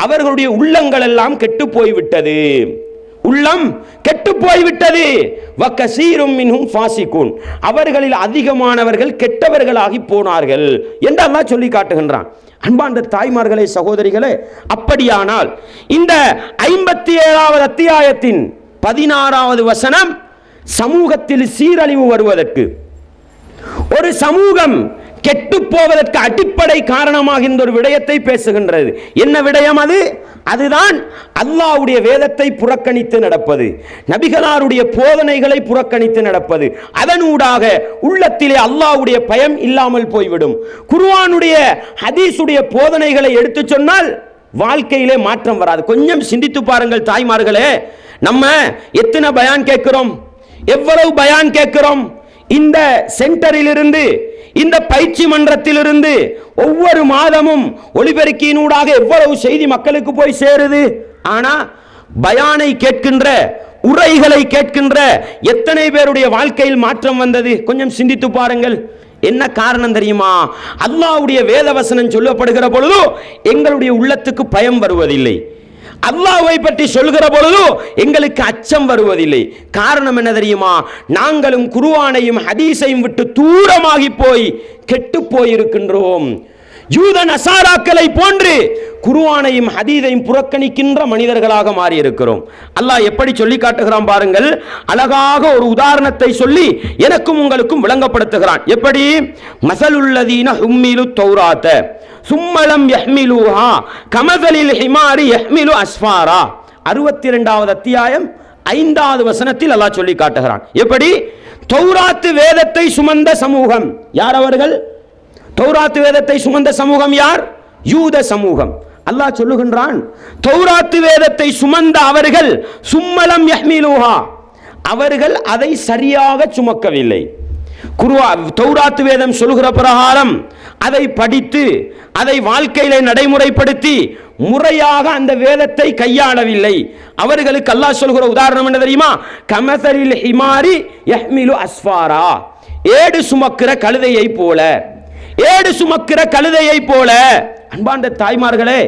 அவர்களுடைய உள்ளங்கள் எல்லாம் கெட்டு போய்விட்டது. உள்ளம் கெட்டு போய்விட்டது. வகஸீரும் மின்ஹும் ஃபாசிகூன். அவர்களில் அதிகமானவர்கள் கெட்டவர்களாகி போனார்கள் என்று அல்லாஹ் சொல்லி காட்டுகின்றான். அன்பார்ந்த தாய்மார்களே, சகோதரிகளே, அப்படியானால் இந்த 57வது அத்தியாயத்தின் 16வது வசனம் சமூகத்தில் சீரழிவு வருவதற்கு, ஒரு சமூகம் கெட்டு போவதற்கு அடிப்படை காரணமாகின்ற ஒரு விடயத்தை பேசுகின்றது. என்ன விடயம் அது? அதுதான் அல்லாஹ்வுடைய வேதத்தை புறக்கணித்து நடப்பது, நபிகளாருடைய போதனைகளை புறக்கணித்து நடப்பது. அதனூடாக உள்ளத்திலே அல்லாஹ்வுடைய பயம் இல்லாமல் போய்விடும். குர்ஆனுடைய ஹதீஸுடைய போதனைகளை எடுத்து சொன்னால் வாழ்க்கையிலே மாற்றம் வராது. கொஞ்சம் சிந்தித்து பாருங்கள் தாய்மார்களே, நம்ம எத்தனை பயான் கேட்கிறோம், எவ்வளவு பயான் கேட்கிறோம். இந்த சென்டரிலிருந்து, இந்த பயிற்சி மன்றத்திலிருந்து ஒவ்வொரு மாதமும் ஒளிபெருக்கியினூடாக எவ்வளவு செய்தி மக்களுக்கு போய் சேருது. ஆனா பயானை கேட்கின்ற, உரைகளை கேட்கின்ற எத்தனை பேருடைய வாழ்க்கையில் மாற்றம் வந்தது? கொஞ்சம் சிந்தித்து பாருங்கள். என்ன காரணம் தெரியுமா? அல்லாஹ்வுடைய வேதவசனம் சொல்லப்படுகிற பொழுது எங்களுடைய உள்ளத்துக்கு பயம் வருவதில்லை. அல்லாஹ்வை பற்றி சொல்கிற பொழுது எங்களுக்கு அச்சம் வருவதில்லை. காரணம் என்ன தெரியுமா? நாங்களும் குர்ஆனையும் ஹதீஸையும் விட்டு தூரமாகி போய் கெட்டு போயிருக்கின்றோம். யூத நசாராக்களை போன்று குர்ஆனையும் ஹதீஸையும் புறக்கணிக்கின்ற மனிதர்களாக மாறி இருக்கிறோம். அல்லாஹ் எப்படி சொல்லி காட்டுகிறான் பாருங்கள். அழகாக ஒரு உதாரணத்தை சொல்லி எனக்கும் உங்களுக்கும் விளங்கப்படுத்துகிறான். எப்படி? மஸலுல்லதீன ஹும்மிலு தௌராத்த சும்மலம் யஹ்மிலுஹா கமஸலில் ஹிமாரி யஹ்மிலு அஸ்ஃபாரா. 62வது அத்தியாயம் 5வது வசனத்தில் அல்லாஹ் சொல்லி காட்டுகிறான். எப்படி? தௌராத் வேதத்தை சுமந்த சமூகம் யார் அவர்கள்? தௌராத் வேதத்தை சுமந்த சமூகம் யார்? யூத சமூகம். அல்லாஹ் சொல்லுகின்றான், தௌராத் வேதத்தை சுமந்த அவர்கள் சும்மலம் யஹ்மிலுஹா, அவர்கள் அதை சரியாக சுமக்கவில்லை. தௌராத் வேதம் சொல்லுகிற பிரகாரம் அதை படித்து அதை வாழ்க்கையிலே நடைமுறைப்படுத்தி முறையாக அந்த வேதத்தை கையாளவில்லை. அவர்களுக்கு அல்லாஹ் சொல்கிற உதாரணம் என்ன தெரியுமா? கமஸலில் ஹிமாரி யஹ்மிலு அஸ்ஃபாரா, ஏடு சுமக்கிற கழுதையை போல, ஏடு சுமக்கிற கழுதையை போல. அன்பார்ந்த தாய்மார்களே,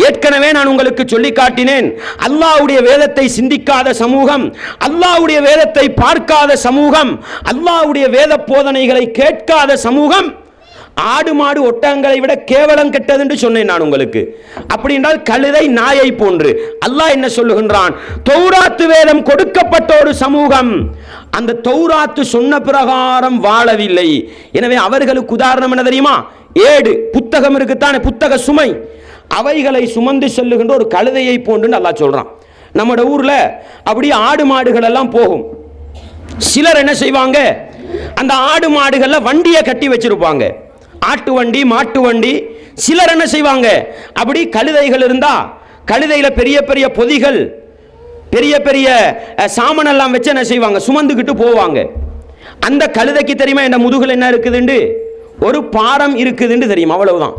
ஏற்கனவே நான் உங்களுக்கு சொல்லி காட்டினேன், அல்லாஹ்வுடைய வேதத்தை சிந்திக்காத சமூகம், அல்லாஹ்வுடைய வேதத்தை பார்க்காத சமூகம், அல்லாஹ்வுடைய வேத போதனைகளை கேட்காத சமூகம் ஆடு மாடு ஒட்டகங்களை விட கேவலம் கெட்டது என்று சொன்னேன் நான் உங்களுக்கு. அப்படி என்றால் கழுதை நாயை போன்று. அல்லாஹ் என்ன சொல்லுகின்றான்? தௌராத் வேதம் கொடுக்கப்பட்ட ஒரு சமூகம் அந்த தௌராத்து சொன்ன பிரகாரம் வாழவில்லை. எனவே அவர்களுக்கு உதாரணம் என்ன தெரியுமா? ஏடு புத்தகம் இருக்குத்தானே, புத்தக சுமை, அவைகளை சுமந்து செல்லுகின்ற ஒரு கழுதையை போன்று அல்லாஹ் சொல்றான். நம்மட ஊர்ல அப்படியே ஆடு மாடுகள் எல்லாம் போகும். சிலர் என்ன செய்வாங்க, அந்த ஆடு மாடுகள்ல வண்டியை கட்டி வச்சிருப்பாங்க, ஆட்டு வண்டி மாட்டு வண்டி. சிலர் என்ன செய்வாங்க, அப்படி கழுதைகள் இருந்தா கழுதையில பெரிய பெரிய பொதிகள், பெரிய பெரிய சாமன் எல்லாம் வச்சு என்ன செய்வாங்க, சுமந்துக்கிட்டு போவாங்க. அந்த கழுதைக்கு தெரியுமா என்ன முதுகுல என்ன இருக்குதுண்டு? ஒரு பாரம் இருக்குதுன்னு தெரியும், அவ்வளவுதான்.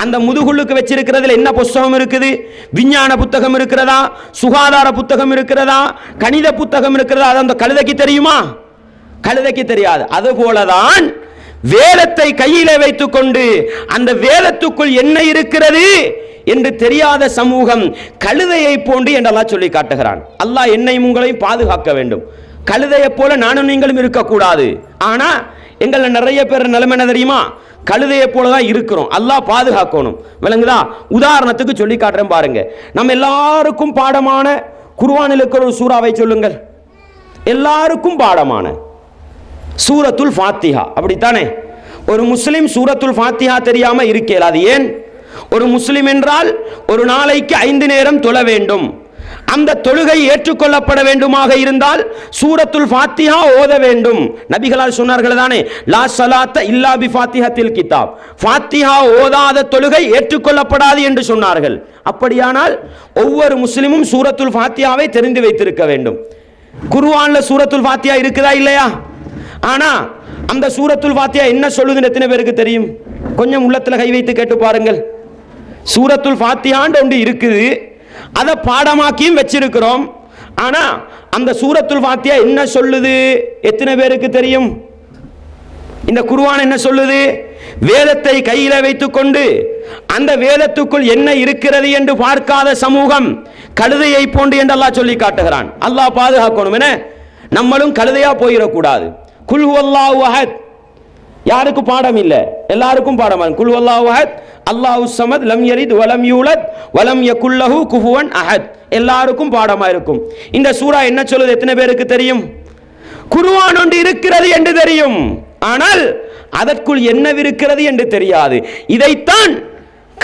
அந்த முதுகுள்ளுக்கு வச்சிருக்கிறதுல என்ன புத்தகம் இருக்குது? விஞ்ஞான புத்தகம் இருக்கிறதா, சுகாதார புத்தகம் இருக்கிறதா, கணித புத்தகம் இருக்கிறதா? அது அந்த கழுதைக்கு தெரியுமா? கழுதைக்கு தெரியாது. அதுபோலதான் வேதத்தை கையிலே வைத்துக் கொண்டு அந்த வேதத்துக்குள் என்ன இருக்கிறது என்று தெரியாத சமூகம் கழுதையை போன்று என்று அல்லாஹ் சொல்லி காட்டுகிறான். அல்லாஹ் என்னையும் உங்களையும் பாதுகாக்க வேண்டும். கழுதையை போல நானும் நீங்களும் இருக்கக்கூடாது. ஆனா எங்களை நிறைய பேர் நிலைமை என்ன தெரியுமா? கழுதையை போலதான் இருக்கிறோம். அல்லாஹ் பாதுகாக்கணும். விளங்குதா? உதாரணத்துக்கு சொல்லி காட்டுறேன் பாருங்க. நம்ம எல்லாருக்கும் பாடமான குர்ஆனில் இருக்கிற ஒரு சூறாவை சொல்லுங்கள். எல்லாருக்கும் பாடமான சூரத்துல் ஃபாத்திஹா, அப்படித்தானே? ஒரு முஸ்லிம் சூரத்துல் ஃபாத்திஹா தெரியாம இருக்கல. அது ஏன்? ஒரு முஸ்லிம் என்றால் ஒரு நாளைக்கு 5 நேரம் தொழ வேண்டும். அந்த தொழுகை ஏற்றுக்கொள்ளப்பட வேண்டுமாக இருந்தால் சூரத்துல் ஃபாத்திஹா ஓத வேண்டும். நபிகளார் சொன்னார்கள் தானே, லா ஸலாத்த இல்லா பி ஃபாத்திஹத்தில் கிதாப், ஃபாத்திஹா ஓதாத தொழுகை ஏற்றுக்கொள்ளப்படாது என்று சொன்னார்கள். அப்படியானால் ஒவ்வொரு முஸ்லிமும் சூரத்துல் ஃபாத்திஹாவை தெரிந்து வைத்திருக்க வேண்டும். குர்ஆன்ல சூரத்துல் ஃபாத்திஹா இருக்குதா இல்லையா? ஆனா அந்த சூரத்துல் ஃபாத்திஹா என்ன சொல்லுதுன்னு எத்தனை பேருக்கு தெரியும்? கொஞ்சம் உள்ளத்துல கை வைத்து கேட்டு பாருங்கள். சூரத்துல் ஃபாத்திஹான்னு ஒன்று இருக்குது, அதை பாடமாக்கியும் வச்சிருக்கிறோம். ஆனா அந்த சூரத்துல் ஃபாத்திஹா என்ன சொல்லுது எத்தனை பேருக்கு தெரியும்? இந்த குர்ஆன் என்ன சொல்லுது? வேதத்தை கையில வைத்துக் கொண்டு அந்த வேதத்துக்குள் என்ன இருக்கிறது என்று பார்க்காத சமூகம் கழுதையை போன்று என்று அல்லாஹ் சொல்லி காட்டுகிறான். அல்லாஹ் பாதுகாக்கணும். என நம்மளும் கழுதையா போயிடக்கூடாது. குல் ஹுவல்லாஹு அஹத், யாருக்கு பாடம் இல்லை, எல்லாருக்கும் பாடம். குல் ஹுவல்லாஹு அஹத் அல்லாஹு ஸமத் லம் யலித் வலம் யூலத் வலம் யகுல் லஹு குஃபுவன் அஹத், எல்லாருக்கும் பாடமா இருக்கும். இந்த சூரா என்ன சொல்லுது எத்தனை பேருக்கு தெரியும்? குர்ஆன் ஒன்று இருக்கிறது என்று தெரியும். ஆனால் அதற்குள் என்னவிருக்கிறது என்று தெரியாது. இதைத்தான்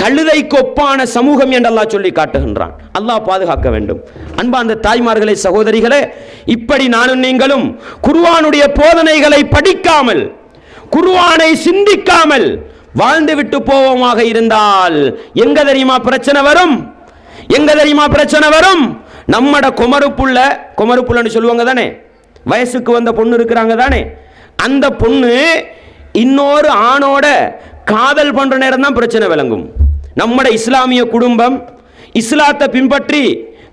கழுதைக்கு ஒப்பான சமூகம் என்று அல்லாஹ் சொல்லி காட்டுகின்றான். அல்லாஹ் பாதுகாக்க வேண்டும். அன்பார்ந்த தாய்மார்களே, சகோதரிகளே, இப்படி நானும் நீங்களும் குர்ஆனுடைய போதனைகளை படிக்காமல், குர்ஆனை சிந்திக்காமல் வாழ்ந்து விட்டு போவோமாக இருந்தால் எங்க தெரியுமா பிரச்சனை வரும்? எங்க தெரியுமா பிரச்சனை வரும்? நம்மட குமருப்புள்ளன்னு சொல்லுவாங்க தானே, வயசுக்கு வந்த பொண்ணு இருக்கிறாங்க தானே, அந்த பொண்ணு இன்னொரு ஆணோட காதல் பண்ற நேரம் தான் பிரச்சனை விளங்கும். நம்மட இஸ்லாமிய குடும்பம், இஸ்லாத்தை பின்பற்றி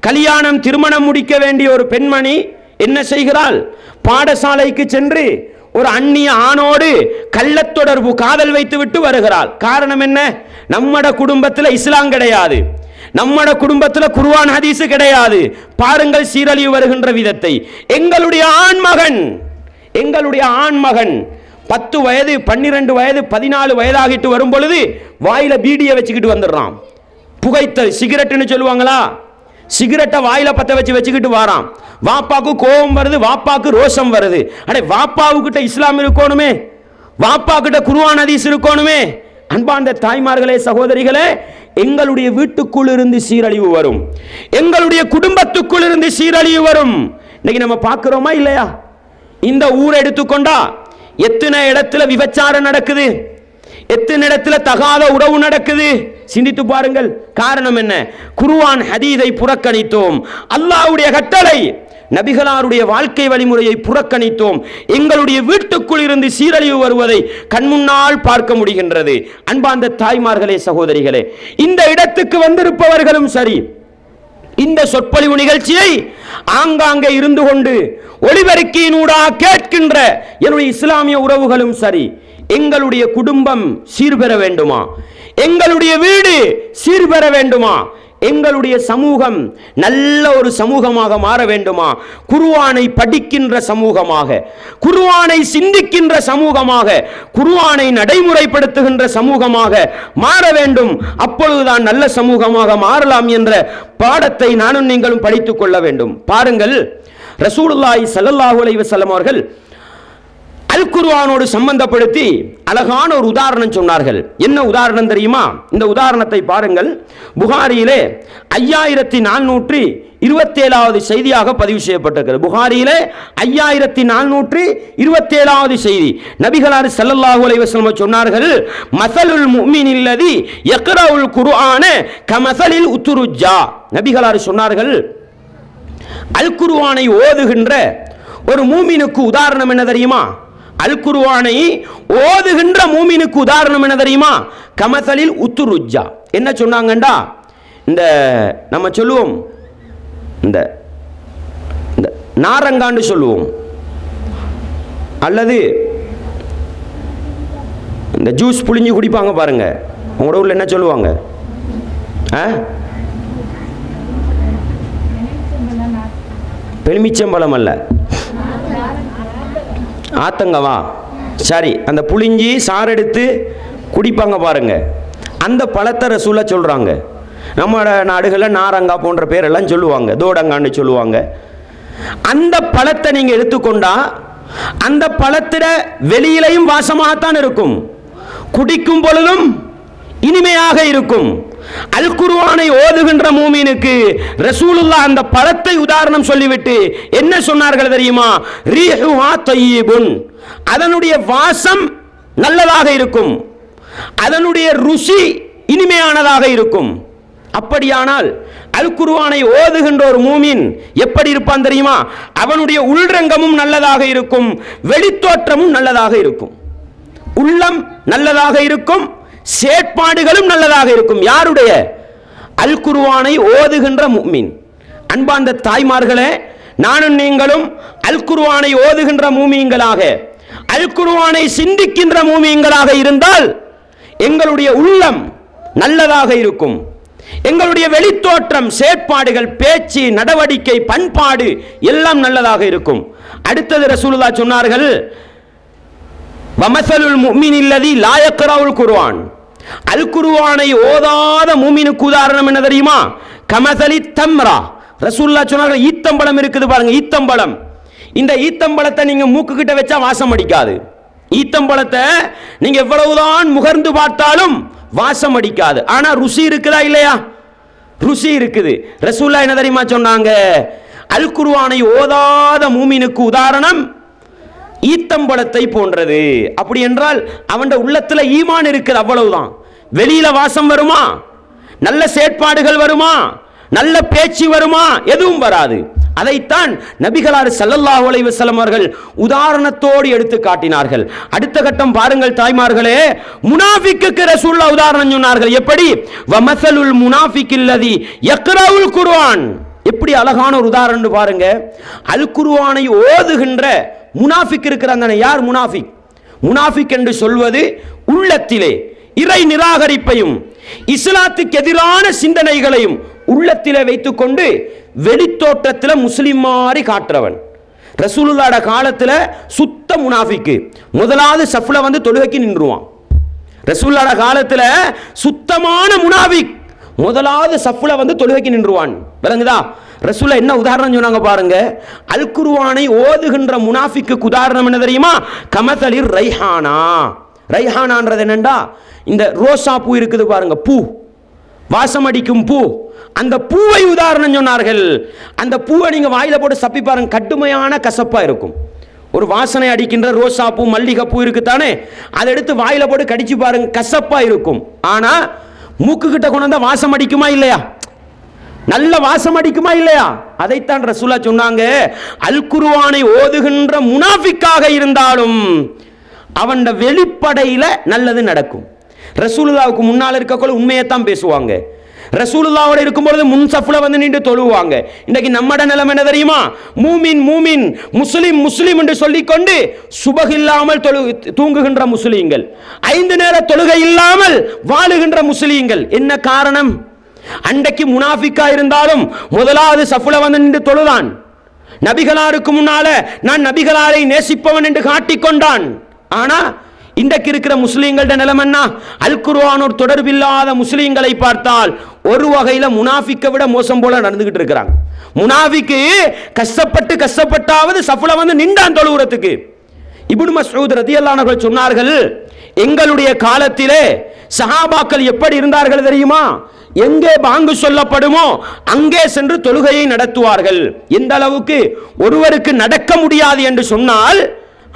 கல்யாணம் திருமணம் முடிக்க வேண்டிய ஒரு பெண்மணி என்ன செய்கிறாள்? பாடசாலைக்கு சென்று ஒரு அந்நிய ஆணோடு கள்ளத்தொடர்பு, காதல் வைத்து விட்டு வருகிறாள். காரணம் என்ன? நம்மட குடும்பத்தில் இஸ்லாம் கிடையாது, நம்மட குடும்பத்தில் குர்ஆன் ஹதீஸ் கிடையாது. பாருங்கள் சீரழிவு வருகின்ற விதத்தை. எங்களுடைய ஆண்மகன் 10 வயது, 12 வயது, 14 வயதாகிட்டு வரும் பொழுது வாயில பீடியை வச்சுக்கிட்டு வந்துடுறான். புகைத்தல், சிகரெட்னு சொல்லுவாங்களா, சிகரெட்டை வாயில பத்த வச்சுக்கிட்டு வாரான். வாப்பாக்கு கோபம் வருது, வாப்பாக்கு ரோஷம் வருது. அடே, வாப்பாவுக்கிட்ட இஸ்லாம் இருக்கணுமே, வாப்பா கிட்ட குர்ஆன் ஹதீஸ் இருக்கணுமே. அன்பார்ந்த தாய்மார்களே, சகோதரிகளே, எங்களுடைய வீட்டுக்குள் இருந்து சீரழிவு வரும், எங்களுடைய குடும்பத்துக்குள் இருந்து சீரழிவு வரும். இன்னைக்கு நம்ம பார்க்கிறோமா இல்லையா? இந்த ஊரை எடுத்துக்கொண்டா எத்தனை இடத்துல விபச்சாரம் நடக்குது, எத்தனை இடத்துல தகாத உறவு நடக்குது. சிந்தித்து பாருங்கள். காரணம் என்ன? குர்ஆன் ஹதீஸை புறக்கணித்தோம், அல்லாஹ்வுடைய கட்டளை, நபிகளாருடைய வாழ்க்கை வழிமுறையை புறக்கணித்தோம். எங்களுடைய வீட்டுக்குள் இருந்து சீரழிவு வருவதை கண்முன்னால் பார்க்க முடிகின்றது. அன்பார்ந்த தாய்மார்களே, சகோதரிகளே, இந்த இடத்துக்கு வந்திருப்பவர்களும் சரி, இந்த சொற்பொழிவு நிகழ்ச்சியை ஆங்காங்கே இருந்து கொண்டு ஒளிபெருக்கியினூடாக கேட்கின்ற என்னுடைய இஸ்லாமிய உறவுகளும் சரி, எங்களுடைய குடும்பம் சீர்பெற வேண்டுமா? எங்களுடைய வீடு சீர்பெற வேண்டுமா? எங்களுடைய சமூகம் நல்ல ஒரு சமூகமாக மாற வேண்டுமா? குர்ஆனை படிக்கின்ற சமூகமாக, குர்ஆனை சிந்திக்கின்ற சமூகமாக, குர்ஆனை நடைமுறைப்படுத்துகின்ற சமூகமாக மாற வேண்டும். அப்பொழுதுதான் நல்ல சமூகமாக மாறலாம் என்ற பாடத்தை நானும் நீங்களும் படித்துக் கொள்ள வேண்டும். பாருங்கள், ரசூலுல்லாஹி ஸல்லல்லாஹு அலைஹி வஸல்லம் அவர்கள் அல் குர்ஆனோடு சம்பந்தப்படுத்தி அழகான ஒரு உதாரணம் சொன்னார்கள். என்ன உதாரணம் தெரியுமா? இந்த உதாரணத்தை பாருங்கள். புகாரியிலே 5427வது செய்தியாக பதிவு செய்யப்பட்டிருக்கிறது. புகாரியிலே 5427வது செய்தி. நபிகளார் ஸல்லல்லாஹு அலைஹி வஸல்லம் சொன்னார்கள், மஸலுல் முஃமினில்லதி யக்ரவுல் குர்ஆன கமஸலில் உத்துருஜா. நபிகளார் சொன்னார்கள், அல் குர்ஆனை ஓதுகின்ற ஒரு மூமினுக்கு உதாரணம் என்ன தெரியுமா? அல் குர்ஆனை ஓதுகின்ற மூமினுக்கு உதாரணம் என்ன தெரியுமா? கமஸலில் உத்துருஜா. என்ன சொன்னாங்கண்டா, இந்த நம்ம சொல்லுவோம், இந்த நாரங்கான்னு சொல்லுவோம், அல்லது இந்த ஜூஸ் புளிஞ்சு குடிப்பாங்க பாருங்க, உங்களோட ஊர்ல என்ன சொல்லுவாங்க? பெருமிச்சம்பழம் அல்ல, ஆத்தங்கவா, சரி, அந்த புளிஞ்சி சாரெடுத்து குடிப்பாங்க பாருங்க, அந்த பழத்தை ரசூலா சொல்றாங்க. நம்ம நாடுகளில் நாரங்கா போன்ற பேரெல்லாம் சொல்லுவாங்க, தோடங்கான்னு சொல்லுவாங்க. அந்த பழத்தை நீங்க எடுத்துக்கொண்டா அந்த பழத்திட வெளியிலையும் வாசமாகத்தான் இருக்கும், குடிக்கும் பொழுதும் இனிமையாக இருக்கும். அல் குர்ஆனை ஓதுகின்ற மூமினுக்கு ரசூலுல்லாஹ் அந்த பழத்தை உதாரணம் சொல்லிவிட்டு என்ன சொன்னார்கள் தெரியுமா? ரீஹுஹா தய்யிபுன், அதனுடைய வாசம் நல்லதாக இருக்கும், அதனுடைய ருசி இனிமையானதாக இருக்கும். அப்படியானால் அல் குர்ஆனை ஓதுகின்ற ஒரு மூமின் எப்படி இருப்பான் தெரியுமா? அவனுடைய உள்ரங்கமும் நல்லதாக இருக்கும், வெளித்தோற்றமும் நல்லதாக இருக்கும், உள்ளம் நல்லதாக இருக்கும், செயற்பாடுகளும் நல்லதாக இருக்கும். யாருடைய? அல் குர்ஆனை ஓதுகின்ற முஃமின். அன்பார்ந்த தாய்மார்களே, நானும் நீங்களும் அல் குர்ஆனை ஓதுகின்ற மூமின்களாக, அல் குர்ஆனை சிந்திக்கின்ற மூமின்களாக இருந்தால் எங்களுடைய உள்ளம் நல்லதாக இருக்கும், எங்களுடைய வெளித்தோற்றம், செயற்பாடுகள், பேச்சு, நடவடிக்கை, பண்பாடு எல்லாம் நல்லதாக இருக்கும். அடுத்தது ரசூலுல்லாஹ் சொன்னார்கள், வமஸலுல் முஃமினில்லதி லா யக்ரவுல் குர்ஆன், அல் குர்ஆனை ஓதாத மூமினுக்கு உதாரணம் என்ன தெரியுமா? கமஸலி தம்ரா. ரசூலுல்லாஹ் சொன்னார்கள், ஈத்தம்பழம் இருக்குது பாருங்க, ஈத்தம்பழம். இந்த ஈத்தம்பழத்தை நீங்க மூக்கு கிட்ட வச்சா வாசம் அடிக்காது, ஈத்தம்பழத்தை நீங்க எவ்வளவுதான் முகர்ந்து பார்த்தாலும் வாசம் அடிக்காது. ஆனா ருசி இருக்குதா இல்லையா? ருசி இருக்குது. ரசூலுல்லாஹ் என்ன தெரியுமா சொன்னாங்க? அல் குர்ஆனை ஓதாத மூமினுக்கு உதாரணம் ஈத்தம்பழத்தை போன்றது. அப்படி என்றால் அவன் உள்ளத்துல ஈமான் இருக்குது, அவ்வளவுதான். வெளியில வாசம் வருமா? நல்ல செயற்பாடுகள் வருமா? நல்ல பேச்சு வருமா? எதுவும் வராது. அதைத்தான் நபிகளார் ஸல்லல்லாஹு அலைஹி வஸல்லம் அவர்கள் உதாரணத்தோடு எடுத்து காட்டினார்கள். அடுத்த கட்டம் பாருங்கள் தாய்மார்களே, முனாஃபிக்குக்கு ரசூலுல்லாஹ் உதாரணம் சொன்னார்கள். எப்படி? வமஸலுல் முனாஃபிகில்லதி யக்ரவுல் குர்ஆன். எப்படி அழகான ஒரு உதாரணம் பாருங்க. அல் குர்ஆனை ஓதுகின்ற முனாஃபிக் இருக்கிறாங்க. யார் முனாஃபிக்? முனாஃபிக் என்று சொல்வது உள்ளத்திலே இறை நிராகரிப்பையும் இஸ்லாத்துக்கு எதிரான சிந்தனைகளையும் உள்ளத்திலே வைத்துக் கொண்டு வெளித்தோற்றத்தில் முஸ்லிம் மாதிரி காட்டுறவன். ரசூலுல்லாஹ்வோட காலத்தில் சுத்த முனாஃபிக்கு முதலாவது சஃப்ல வந்து தொழுகைக்கு நின்றுவான். ரசூலுல்லாஹ்வோட காலத்தில் சுத்தமான முனாஃபிக் முதலாவது சஃப்ல வந்து தொழுகைக்கு நின்றுவான். விளங்குதா? ரசூலுல்லாஹ் என்ன உதாரணம் சொன்னாங்க பாருங்க. அல் குர்ஆனை ஓதுகின்ற முனாஃபிக்கு உதாரணம் என்ன தெரியுமா? கமதலிர் ரைஹானா. ரைஹானான்றது என்னண்டா, இந்த ரோசா பூ இருக்குது பாருங்க, பூ வாசம் அடிக்கும் பூ. அந்த பூவை உதாரணம் சொன்னார்கள். அந்த பூவை நீங்க வாயில போட்டு சப்பி பாருங்க, கடுமையான கசப்பா இருக்கும். ஒரு வாசனை அடிக்கின்ற ரோசா பூ, மல்லிகை பூ இருக்குதானே, அதை எடுத்து வாயில போட்டு கடிச்சு பாருங்க, கசப்பா இருக்கும். ஆனா மூக்கு கிட்ட கொண்டு வந்தா வாசம் அடிக்குமா இல்லையா? நல்ல வாசம் அடிக்குமா இல்லையா? அதைத்தான் ரசூலுல்லாஹ் சொன்னாங்க. அல் குர்ஆனை ஓதுகின்ற முனாஃபிக்காக இருந்தாலும் அவன் வெளிப்படையில நல்லது நடக்கும். ரசூலுல்லாஹ்வுக்கு முன்னால் இருக்கக்குள்ள உண்மையைத்தான் பேசுவாங்க. ரசூலுல்லாஹ்வோட இருக்கும்போது முன் சஃப்ல வந்து நின்று தொழுவாங்க. இன்னைக்கு நம்மட நிலைமை என்ன தெரியுமா? மூமின் மூமின், முஸ்லிம் முஸ்லிம் என்று சொல்லிக்கொண்டு சுபஹ் இல்லாமல் தூங்குகின்ற முஸ்லிம்கள், 5 நேர தொழுகை இல்லாமல் வாழுகின்ற முஸ்லிம்கள். என்ன காரணம்? அன்றைக்கு முனாஃபிக்கா இருந்தாலும் முதலாவது சஃப்ல வந்து நின்று தொழுதான். நபிகளாருக்கு முன்னால நான் நபிகளாரை நேசிப்பவன் என்று காட்டிக்கொண்டான். ஆனா இன்றைக்கு இருக்கிற முஸ்லீம்களோட நிலைமை என்ன? அல் குர்ஆனோடு தொடர்பில்லாத முஸ்லீம்களை பார்த்தால் ஒரு வகையில முனாஃபிக்கை விட மோசம் போல நடந்துகிட்டு இருக்கிறாங்க. முனாஃபிக்கு கஷ்டப்பட்டாவது சஃப்ல வந்து நின்றான் தொழுகிறதுக்கு. இப்னு மஸ்ஊத் ரலியல்லாஹு அன்ஹு சொன்னார்கள், எங்களுடைய காலத்திலே சஹாபாக்கள் எப்படி இருந்தார்கள் தெரியுமா? எங்கே பாங்கு சொல்லப்படுமோ அங்கே சென்று தொழுகையை நடத்துவார்கள். எந்த அளவுக்கு? ஒருவருக்கு நடக்க முடியாது என்று சொன்னால்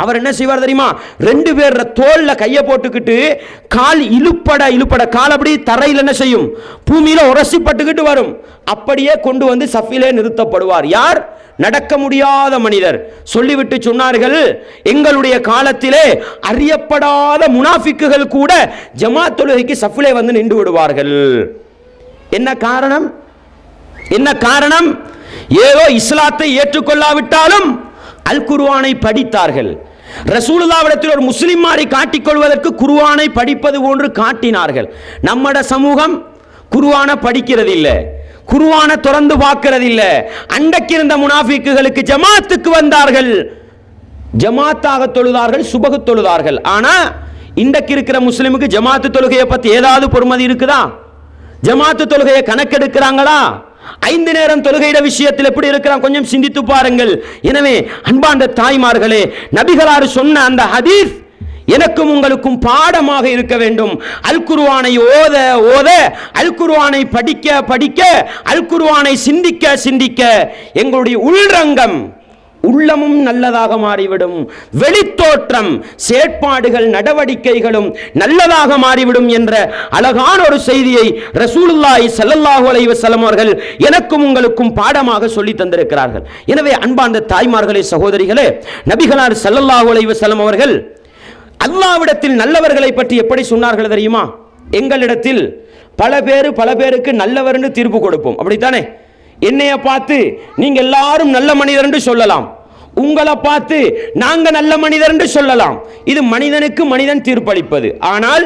அவர் என்ன செய்வார் தெரியுமா? 2 பேர் தோல்ல கையை போட்டுக்கிட்டு கால் இழுப்பட கால் அப்படி தரையில் என்ன செய்யும்? பூமியில உரசிப்பட்டுக்கிட்டு வரும். அப்படியே கொண்டு வந்து சஃபிலே நிறுத்தப்படுவார். யார்? நடக்க முடியாத மனிதர். சொல்லிவிட்டு சொன்னார்கள், எங்களுடைய காலத்திலே அறியப்படாத முனாஃபிக்குகள் கூட ஜமாத் தொழுகைக்கு சஃபிலே வந்து நின்று விடுவார்கள். என்ன காரணம்? என்ன காரணம்? ஏதோ இஸ்லாத்தை ஏற்றுக்கொள்ளாவிட்டாலும் அல் குர்ஆனை படித்தார்கள். ரசூலுல்லாஹ்விடத்தில் ஒரு முஸ்லிம் மாதிரி காட்டிக்கொள்வதற்கு குர்ஆனை படிப்பது போன்று காட்டினார்கள். நம்மட சமூகம் குர்ஆனை படிக்கிறது இல்லை, குர்ஆனை திறந்து பார்க்கிறது இல்லை. அன்றைக்கு இருந்த முனாஃபிக்குகளுக்கு ஜமாத்துக்கு வந்தார்கள், ஜமாத்தாக தொழுதார்கள், சுபஹ் தொழுதார்கள். ஆனா இன்றைக்கு இருக்கிற முஸ்லிமுக்கு ஜமாத்து தொழுகையை பத்தி ஏதாவது பொறுமதி இருக்குதா? ஜமாத்து தொழுகையை கணக்கெடுக்கிறாங்களா? 5 நேரம் தொழுகையிட விஷயத்தில் எப்படி இருக்கிறான் கொஞ்சம் சிந்தித்து பாருங்கள். எனவே அன்பார்ந்த தாய்மார்களே, நபிகளார் சொன்ன அந்த ஹதீஸ் எனக்கும் உங்களுக்கும் பாடமாக இருக்க வேண்டும். அல் குர்ஆனை ஓத ஓத, அல் குர்ஆனை படிக்க படிக்க, அல் குர்ஆனை சிந்திக்க சிந்திக்க எங்களுடைய உள்ரங்கம் உள்ளமும் நல்லதாக மாறிவிடும். வெளித்தோற்றம், செயற்பாடுகள், நடவடிக்கைகளும் நல்லதாக மாறிவிடும் என்ற அழகான ஒரு செய்தியை ரசூலுல்லாஹி ஸல்லல்லாஹு அலைஹி வஸல்லம் அவர்கள் எனக்கும் உங்களுக்கும் பாடமாக சொல்லி தந்திருக்கிறார்கள். எனவே அன்பார்ந்த தாய்மார்களே, சகோதரிகளே, நபிகளார் ஸல்லல்லாஹு அலைஹி வஸல்லம் அவர்கள் அல்லாஹ்விடத்தில் நல்லவர்களை பற்றி எப்படி சொன்னார்கள் தெரியுமா? எங்களிடத்தில் பல பேருக்கு நல்லவர்னு தீர்ப்பு கொடுப்போம், அப்படித்தானே? என்னைய பார்த்து நீங்க எல்லாரும் நல்ல மனிதர் என்று சொல்லலாம், உங்களை பார்த்து நாங்க நல்ல மனிதர் என்று சொல்லலாம். இது மனிதனுக்கு மனிதன் தீர்ப்பளிப்பது. ஆனால்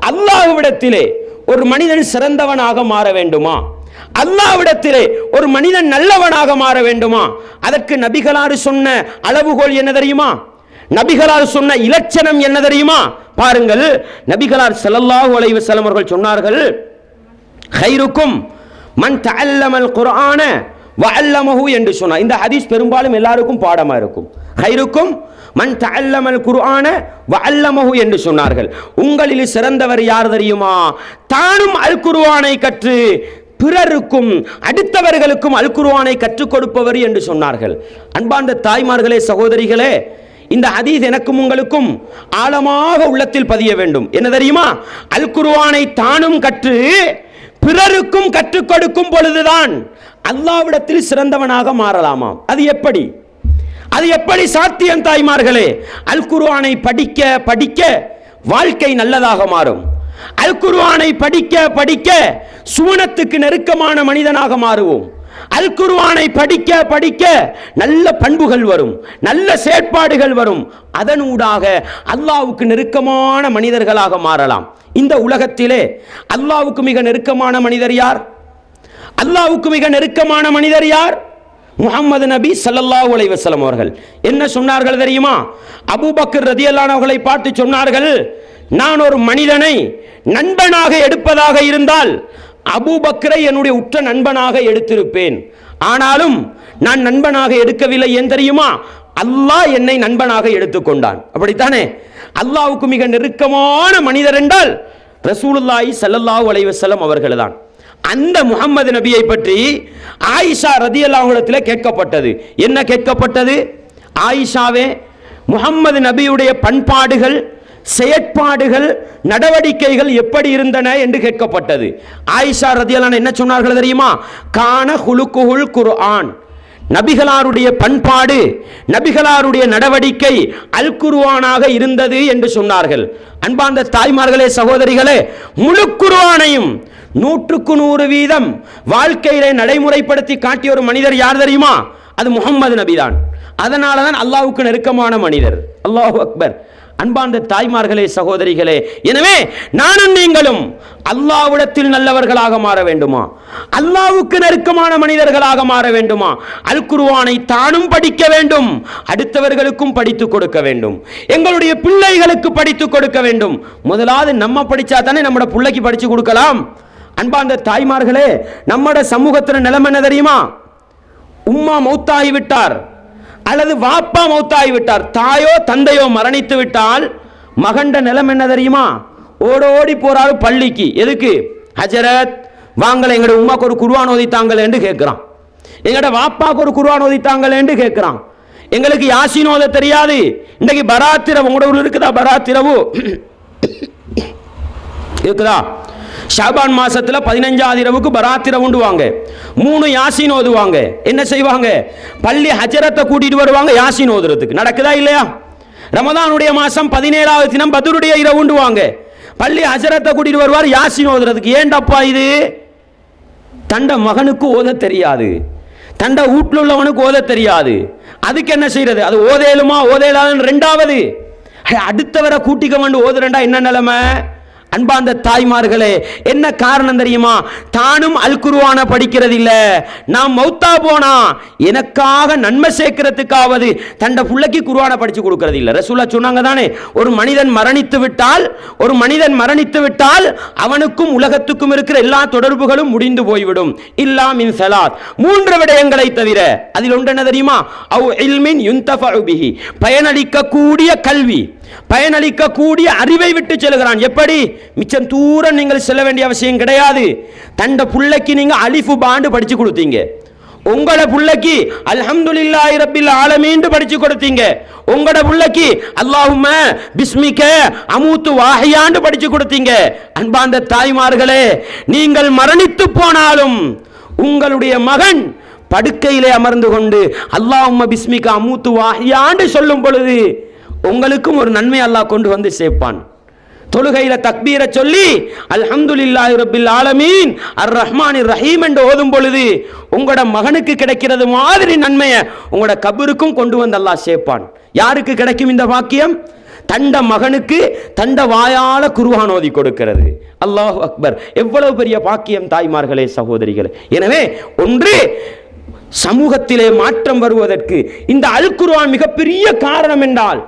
அல்லாஹ்விடத்திலே ஒரு மனிதன் சிறந்தவனாக மாற வேண்டுமா? அல்லாஹ்விடத்திலே ஒரு மனிதன் நல்லவனாக மாற வேண்டுமா? அதற்கு நபிகளார் சொன்ன அளவுகோல் என்ன தெரியுமா? நபிகளார் சொன்ன இலட்சணம் என்ன தெரியுமா? பாருங்கள், நபிகளார் ஸல்லல்லாஹு அலைஹி வஸல்லம் அவர்கள் சொன்னார்கள், கைருக்கும் மன் தஅல்லமல் குர்ஆன வஅல்லமஹு என்று சொன்னார். இந்த ஹதீஸ் பெரும்பாலும் எல்லாருக்கும் பாடமா இருக்கும். கைருக்கும் மன் தஅல்லமல் குர்ஆன வஅல்லமஹு என்று சொன்னார்கள். உங்களில் சிறந்தவர் யார் தெரியுமா? தானும் அல் குர்ஆனை கற்று பிறருக்கும் அடுத்தவர்களுக்கும் அல் குர்ஆனை கற்றுக் கொடுப்பவர் என்று சொன்னார்கள். அன்பார்ந்த தாய்மார்களே, சகோதரிகளே, இந்த ஹதீஸ் எனக்கும் உங்களுக்கும் ஆழமாக உள்ளத்தில் பதிய வேண்டும். என்ன தெரியுமா? அல் குர்ஆனை தானும் கற்று பிறருக்கும் கற்றுக் கொடுக்கும் பொழுதுதான் அல்லாஹ்விடத்தில் சிறந்தவனாக மாறலாமாம். அது எப்படி? அது எப்படி சாத்தியம் தாய்மார்களே? அல் குர்ஆனை படிக்க படிக்க வாழ்க்கை நல்லதாக மாறும். அல் குர்ஆனை படிக்க படிக்க சுவனத்துக்கு நெருக்கமான மனிதனாக மாறுவோம். அல் குர்ஆனை படிக்க படிக்க நல்ல பண்புகள் வரும், நல்ல செயற்பாடுகள் வரும். அதனூடாக அல்லாஹ்வுக்கு நெருக்கமான மனிதர்களாக மாறலாம். இந்த உலகத்திலே அல்லாஹ்வுக்கு மிக நெருக்கமான மனிதர் யார்? அல்லாஹ்வுக்கு மிக நெருக்கமான மனிதர் யார்? முஹம்மது நபி ஸல்லல்லாஹு அலைஹி வஸல்லம் அவர்கள். என்ன சொன்னார்கள் தெரியுமா? அபூபக்கர் ரலியல்லாஹு அன்ஹு அவர்களை பார்த்து சொன்னார்கள், நான் ஒரு மனிதனை நண்பனாக எடுப்பதாக இருந்தால் அபூபக்கரை என்னுடைய உற்ற நண்பனாக எடுத்திருப்பேன். ஆனாலும் நான் நண்பனாக எடுக்கவில்லை. ஏன் தெரியுமா? அல்லாஹ் என்னை நண்பனாக எடுத்துக்கொண்டான். அப்படித்தானே? அல்லாஹ்வுக்கு மிக நெருக்கமான மனிதர் என்றால் ரசூலுல்லாஹி ஸல்லல்லாஹு அலைஹி வஸல்லம் அவர்கள்தான். அந்த முஹம்மது நபியை பற்றி ஆயிஷா ரலியல்லாஹு அன்ஹா கேட்கப்பட்டது. என்ன கேட்கப்பட்டது? ஆயிஷாவே, முஹம்மது நபியுடைய பண்பாடுகள், செயற்பாடுகள், நடவடிக்கைகள் எப்படி இருந்தன என்று கேட்கப்பட்டது. ஆயிஷா ரலியல்லாஹு அன்ஹா என்ன சொன்னார்கள் தெரியுமா? கான ஹுலுகுல் குர்ஆன், நபிகளாருடைய பண்பாடு, நபிகளாருடைய நடவடிக்கை அல் குர்ஆனாக இருந்தது என்று சொன்னார்கள். அன்பார்ந்த தாய்மார்களே, சகோதரிகளே, முழு குர்ஆனையும் 100% வாழ்க்கையிலே நடைமுறைப்படுத்தி காட்டிய ஒரு மனிதர் யார் தெரியுமா? அது முஹம்மது நபி தான். அதனால தான் அல்லாஹ்வுக்கு நெருக்கமான மனிதர். அல்லாஹு அக்பர். அன்பார்ந்த தாய்மார்களே, சகோதரிகளே, எனவே நானும் நீங்களும் அல்லாஹ்விடத்தில் நல்லவர்களாக மாற வேண்டுமா? அல்லாஹ்வுக்கு நெருக்கமான மனிதர்களாக மாற வேண்டுமா? அல் குர்ஆனை தானும் படிக்க வேண்டும், அடுத்தவர்களுக்கும் படித்துக் கொடுக்க வேண்டும், எங்களுடைய பிள்ளைகளுக்கு படித்துக் கொடுக்க வேண்டும். முதலாவது நம்ம படிச்சா தானே நம்மட பிள்ளைக்கு படிச்சு கொடுக்கலாம். அன்பார்ந்த தாய்மார்களே, நம்மட சமூகத்தில் நிலைமை என்ன தெரியுமா? உம்மா மௌத்தாகி விட்டார் அல்லது வாப்பா மௌத்தாகி விட்டார், தாயோ தந்தையோ மரணித்து விட்டால் மகண்ட நிலம் என்ன தெரியுமா? ஓடோடி போறாரு பள்ளிக்கு. எதுக்கு? ஹஜரத் வாங்கல, எங்கட உம்மாக்கு ஒரு குர்ஆன் ஓதித்தாங்களே என்று கேட்கிறான். எங்கட வாப்பாக்கு ஒரு குர்ஆன் ஓதித்தாங்களே என்று கேட்கிறான். எங்களுக்கு யாசீன் ஓத தெரியாது. இன்னைக்கு பராத்திரவு உங்களோட ஊர்ல இருக்குதா? பராத்திரவு இருக்குதா? ஷாபான் மாசத்துல 15ஆவது இரவுக்கு பராத்திரவு உண்டுவாங்க. 3 யாசீன் ஓதுவாங்க. என்ன செய்வாங்க? பள்ளி ஹஜரத்தை கூட்டிட்டு வருவாங்க யாசீன் ஓதுறதுக்கு. நடக்குதா இல்லையா? ரமதானுடைய மாசம் 17ஆவது தினம் பத்ருடைய இரவு உண்டுவாங்க. பள்ளி ஹஜரத்தை கூட்டிட்டு வருவார் யாசீன் ஓதுறதுக்கு. ஏண்டப்பா இது? தண்ட மகனுக்கு ஓத தெரியாது, தண்ட வீட்டில் உள்ளவனுக்கு ஓத தெரியாது. அதுக்கு என்ன செய்யறது? அது ஓதேலுமா ஓதேலாதுன்னு ரெண்டாவது அடுத்தவரை கூட்டிக்க வந்து ஓதுறண்டா என்ன நிலைமை? அன்பார்ந்த தாய்மார்களே, என்ன காரணம் தெரியுமா? தானும் அல் குர்ஆனை படிக்கிறது இல்ல. நாம் மௌத்தா போனா எனக்காக நன்மை சேர்க்கிறதுக்காவது தண்ட புள்ளைக்கு குர்ஆனை படிச்சு கொடுக்கிறது இல்ல. ரசூலுல்லாஹ் சொன்னாங்க தானே, ஒரு மனிதன் மரணித்து விட்டால் அவனுக்கும் உலகத்துக்கும் இருக்கிற எல்லா தொடர்புகளும் முடிந்து போய்விடும். இல்லா மின் ஸலாத், 3 விடயங்களை தவிர. அதில் ஒன்று என்ன தெரியுமா? அவ் இல்மின் யுன்தஃபஉ பிஹி, பயனளிக்கக்கூடிய கல்வி, பயனளிக்கக்கூடிய அறிவை விட்டு செல்கிறான். எப்படி? மிச்சம் தூரம் நீங்கள் செல்ல வேண்டிய அவசியம் கிடையாது. தண்ட புள்ளைக்கு நீங்க அலிஃபு பாண்டு படிச்சு கொடுத்தீங்க, உங்களோட புள்ளைக்கு அல்ஹம்துலில்லாஹி ரப்பில் ஆலமீன் படிச்சு கொடுத்தீங்க, உங்களோட புள்ளைக்கு அல்லாஹும்ம பிஸ்மிக அமூத்து வாஹியான்னு படிச்சு கொடுத்தீங்க. அன்பார்ந்த தாய்மார்களே, நீங்கள் மரணித்து போனாலும் உங்களுடைய மகன் படுக்கையிலே அமர்ந்து கொண்டு அல்லாஹும்ம பிஸ்மிக அமூத்து வாஹியான்னு சொல்லும் பொழுது உங்களுக்கும் ஒரு நன்மை அல்லாஹ் கொண்டு வந்து சேர்ப்பான். தொழுகையில தக்பீரை சொல்லி அல்ஹம்துலில்லாஹி ரப்பில் ஆலமீன் அர் ரஹ்மானிர் ரஹீம் என்று ஓதும் பொழுது உங்களோட மகனுக்கு கிடைக்கிறது மாதிரி நன்மையை உங்களோட கபருக்கும் கொண்டு வந்து அல்லாஹ் சேர்ப்பான். யாருக்கு கிடைக்கும் இந்த பாக்கியம்? தண்ட மகனுக்கு தண்ட வாயால குர்ஆன் ஓதி கொடுக்கிறது. அல்லாஹு அக்பர். எவ்வளவு பெரிய பாக்கியம் தாய்மார்களே, சகோதரிகளே. எனவே ஒன்று, சமூகத்திலே மாற்றம் வருவதற்கு இந்த அல் குர்ஆன் மிகப்பெரிய காரணம் என்றால்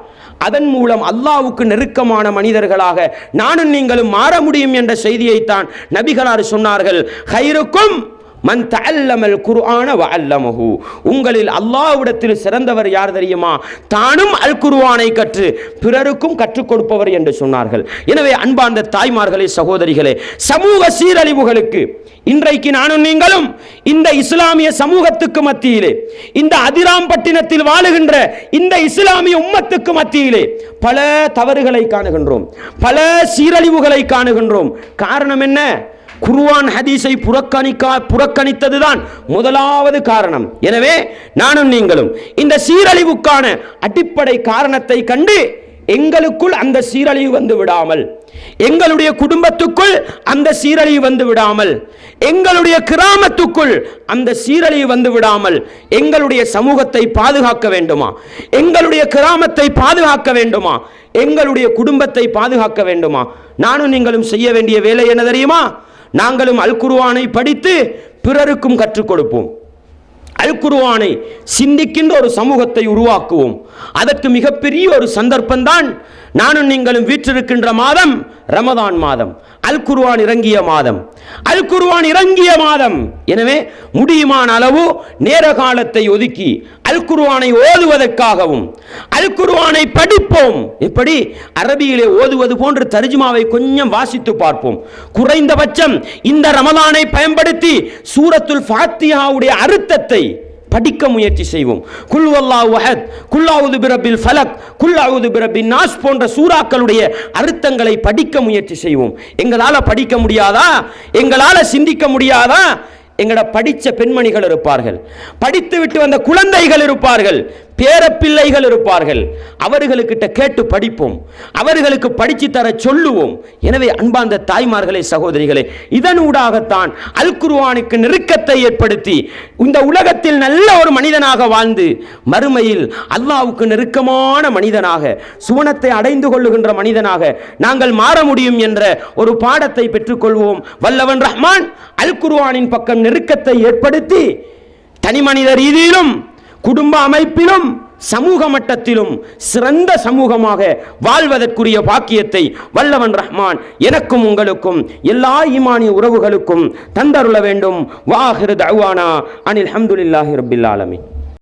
அதன் மூலம் அல்லாஹ்வுக்கு நெருக்கமான மனிதர்களாக நானும் நீங்களும் மாற முடியும் என்ற செய்தியைத்தான் நபிகளார் சொன்னார்கள். ஹைருக்கும் மன் தஅல்லமல் குர்ஆன வ அல்லமஹு, உங்களில் அல்லாஹ்விடத்தில் சிறந்தவர் யார் தெரியுமா? தானும் அல் குர்ஆனை கற்று பிறருக்கும் கற்றுக் கொடுப்பவர் என்று சொன்னார்கள். எனவே அன்பார்ந்த தாய்மார்களே, சகோதரிகளே, சமூக சீரழிவுகளுக்கு இன்றைக்கு நானும் நீங்களும் இந்த இஸ்லாமிய சமூகத்துக்கு மத்தியிலே, இந்த அதிராம்பட்டினத்தில் வாழுகின்ற இந்த இஸ்லாமிய உம்மத்துக்கு மத்தியிலே பல தவறுகளை காணுகின்றோம், பல சீரழிவுகளை காணுகின்றோம். காரணம் என்ன? குர்ஆன் ஹதீஸை புறக்கணித்ததுதான் முதலாவது காரணம். எனவே நானும் நீங்களும் இந்த சீரழிவுக்கான அடிப்படை காரணத்தை கண்டு எங்களுக்குள் அந்த சீரழிவு வந்து விடாமல், எங்களுடைய குடும்பத்துக்குள் அந்த சீரழிவு வந்து விடாமல், எங்களுடைய கிராமத்துக்குள் அந்த சீரழிவு வந்து விடாமல், எங்களுடைய சமூகத்தை பாதுகாக்க வேண்டுமா? எங்களுடைய கிராமத்தை பாதுகாக்க வேண்டுமா? எங்களுடைய குடும்பத்தை பாதுகாக்க வேண்டுமா? நானும் நீங்களும் செய்ய வேண்டிய வேலை என்ன தெரியுமா? நாங்களும் அல் குர்ஆனை படித்து பிறருக்கும் கற்றுக் கொடுப்போம். அல் குர்ஆனை சிந்திக்கின்ற ஒரு சமூகத்தை உருவாக்குவோம். அதற்கு மிகப்பெரிய ஒரு சந்தர்ப்பம் தான் நானும் நீங்களும் வீற்றிருக்கின்ற மாதம் ரமதான் மாதம், அல் குர்ஆன் இறங்கிய மாதம், அல் குர்ஆன் இறங்கிய மாதம். எனவே முடியுமான அளவு நேர காலத்தை ஒதுக்கி அல் குர்ஆனை ஓதுவதற்காகவும் அல் குர்ஆனை படிப்போம். எப்படி? அரபியிலே ஓதுவது போன்று தர்ஜுமாவை கொஞ்சம் வாசித்து பார்ப்போம். குறைந்தபட்சம் இந்த ரமலானை பயன்படுத்தி சூரத்துல் ஃபாத்திஹாவுடைய அர்த்தத்தை படிக்க முயற்சி செய்வோம். குல் வல்லாஹு அஹத், குல் அஊது பிரப்பில் ஃபலக், குல் அஊது பிரப்பின் நாஸ் போன்ற சூறாக்களுடைய அர்த்தங்களை படிக்க முயற்சி செய்வோம். எங்களால படிக்க முடியாதா? எங்களால சிந்திக்க முடியாதா? எங்கட படித்த பெண்மணிகள் இருப்பார்கள், படித்து விட்டு வந்த குழந்தைகள் இருப்பார்கள், பேரப்பிள்ளைகள் இருப்பார்கள். அவர்களுக்கிட்ட கேட்டு படிப்போம், அவர்களுக்கு படித்து தர சொல்லுவோம். எனவே அன்பார்ந்த தாய்மார்களே, சகோதரிகளே, இதனூடாகத்தான் அல் குர்ஆனுக்கு நெருக்கத்தை ஏற்படுத்தி இந்த உலகத்தில் நல்ல ஒரு மனிதனாக வாழ்ந்து மறுமையில் அல்லாஹ்வுக்கு நெருக்கமான மனிதனாக, சுவனத்தை அடைந்து கொள்ளுகின்ற மனிதனாக நாங்கள் மாற முடியும் என்ற ஒரு பாடத்தை பெற்றுக்கொள்வோம். வல்லவன் ரஹ்மான் அல் குர்ஆனின் பக்கம் நெருக்கத்தை ஏற்படுத்தி தனி மனித ரீதியிலும், குடும்ப அமைப்பிலும், சமூக மட்டத்திலும் சிறந்த சமூகமாக வாழ்வதற்குரிய பாக்கியத்தை வல்லவன் ரஹ்மான் எனக்கும் உங்களுக்கும் எல்லா ஈமானிய உறவுகளுக்கும் தந்தருள வேண்டும். வாஹிரு தஅவானா அனில் ஹம்துலில்லாஹி ரப்பில் ஆலமீன்.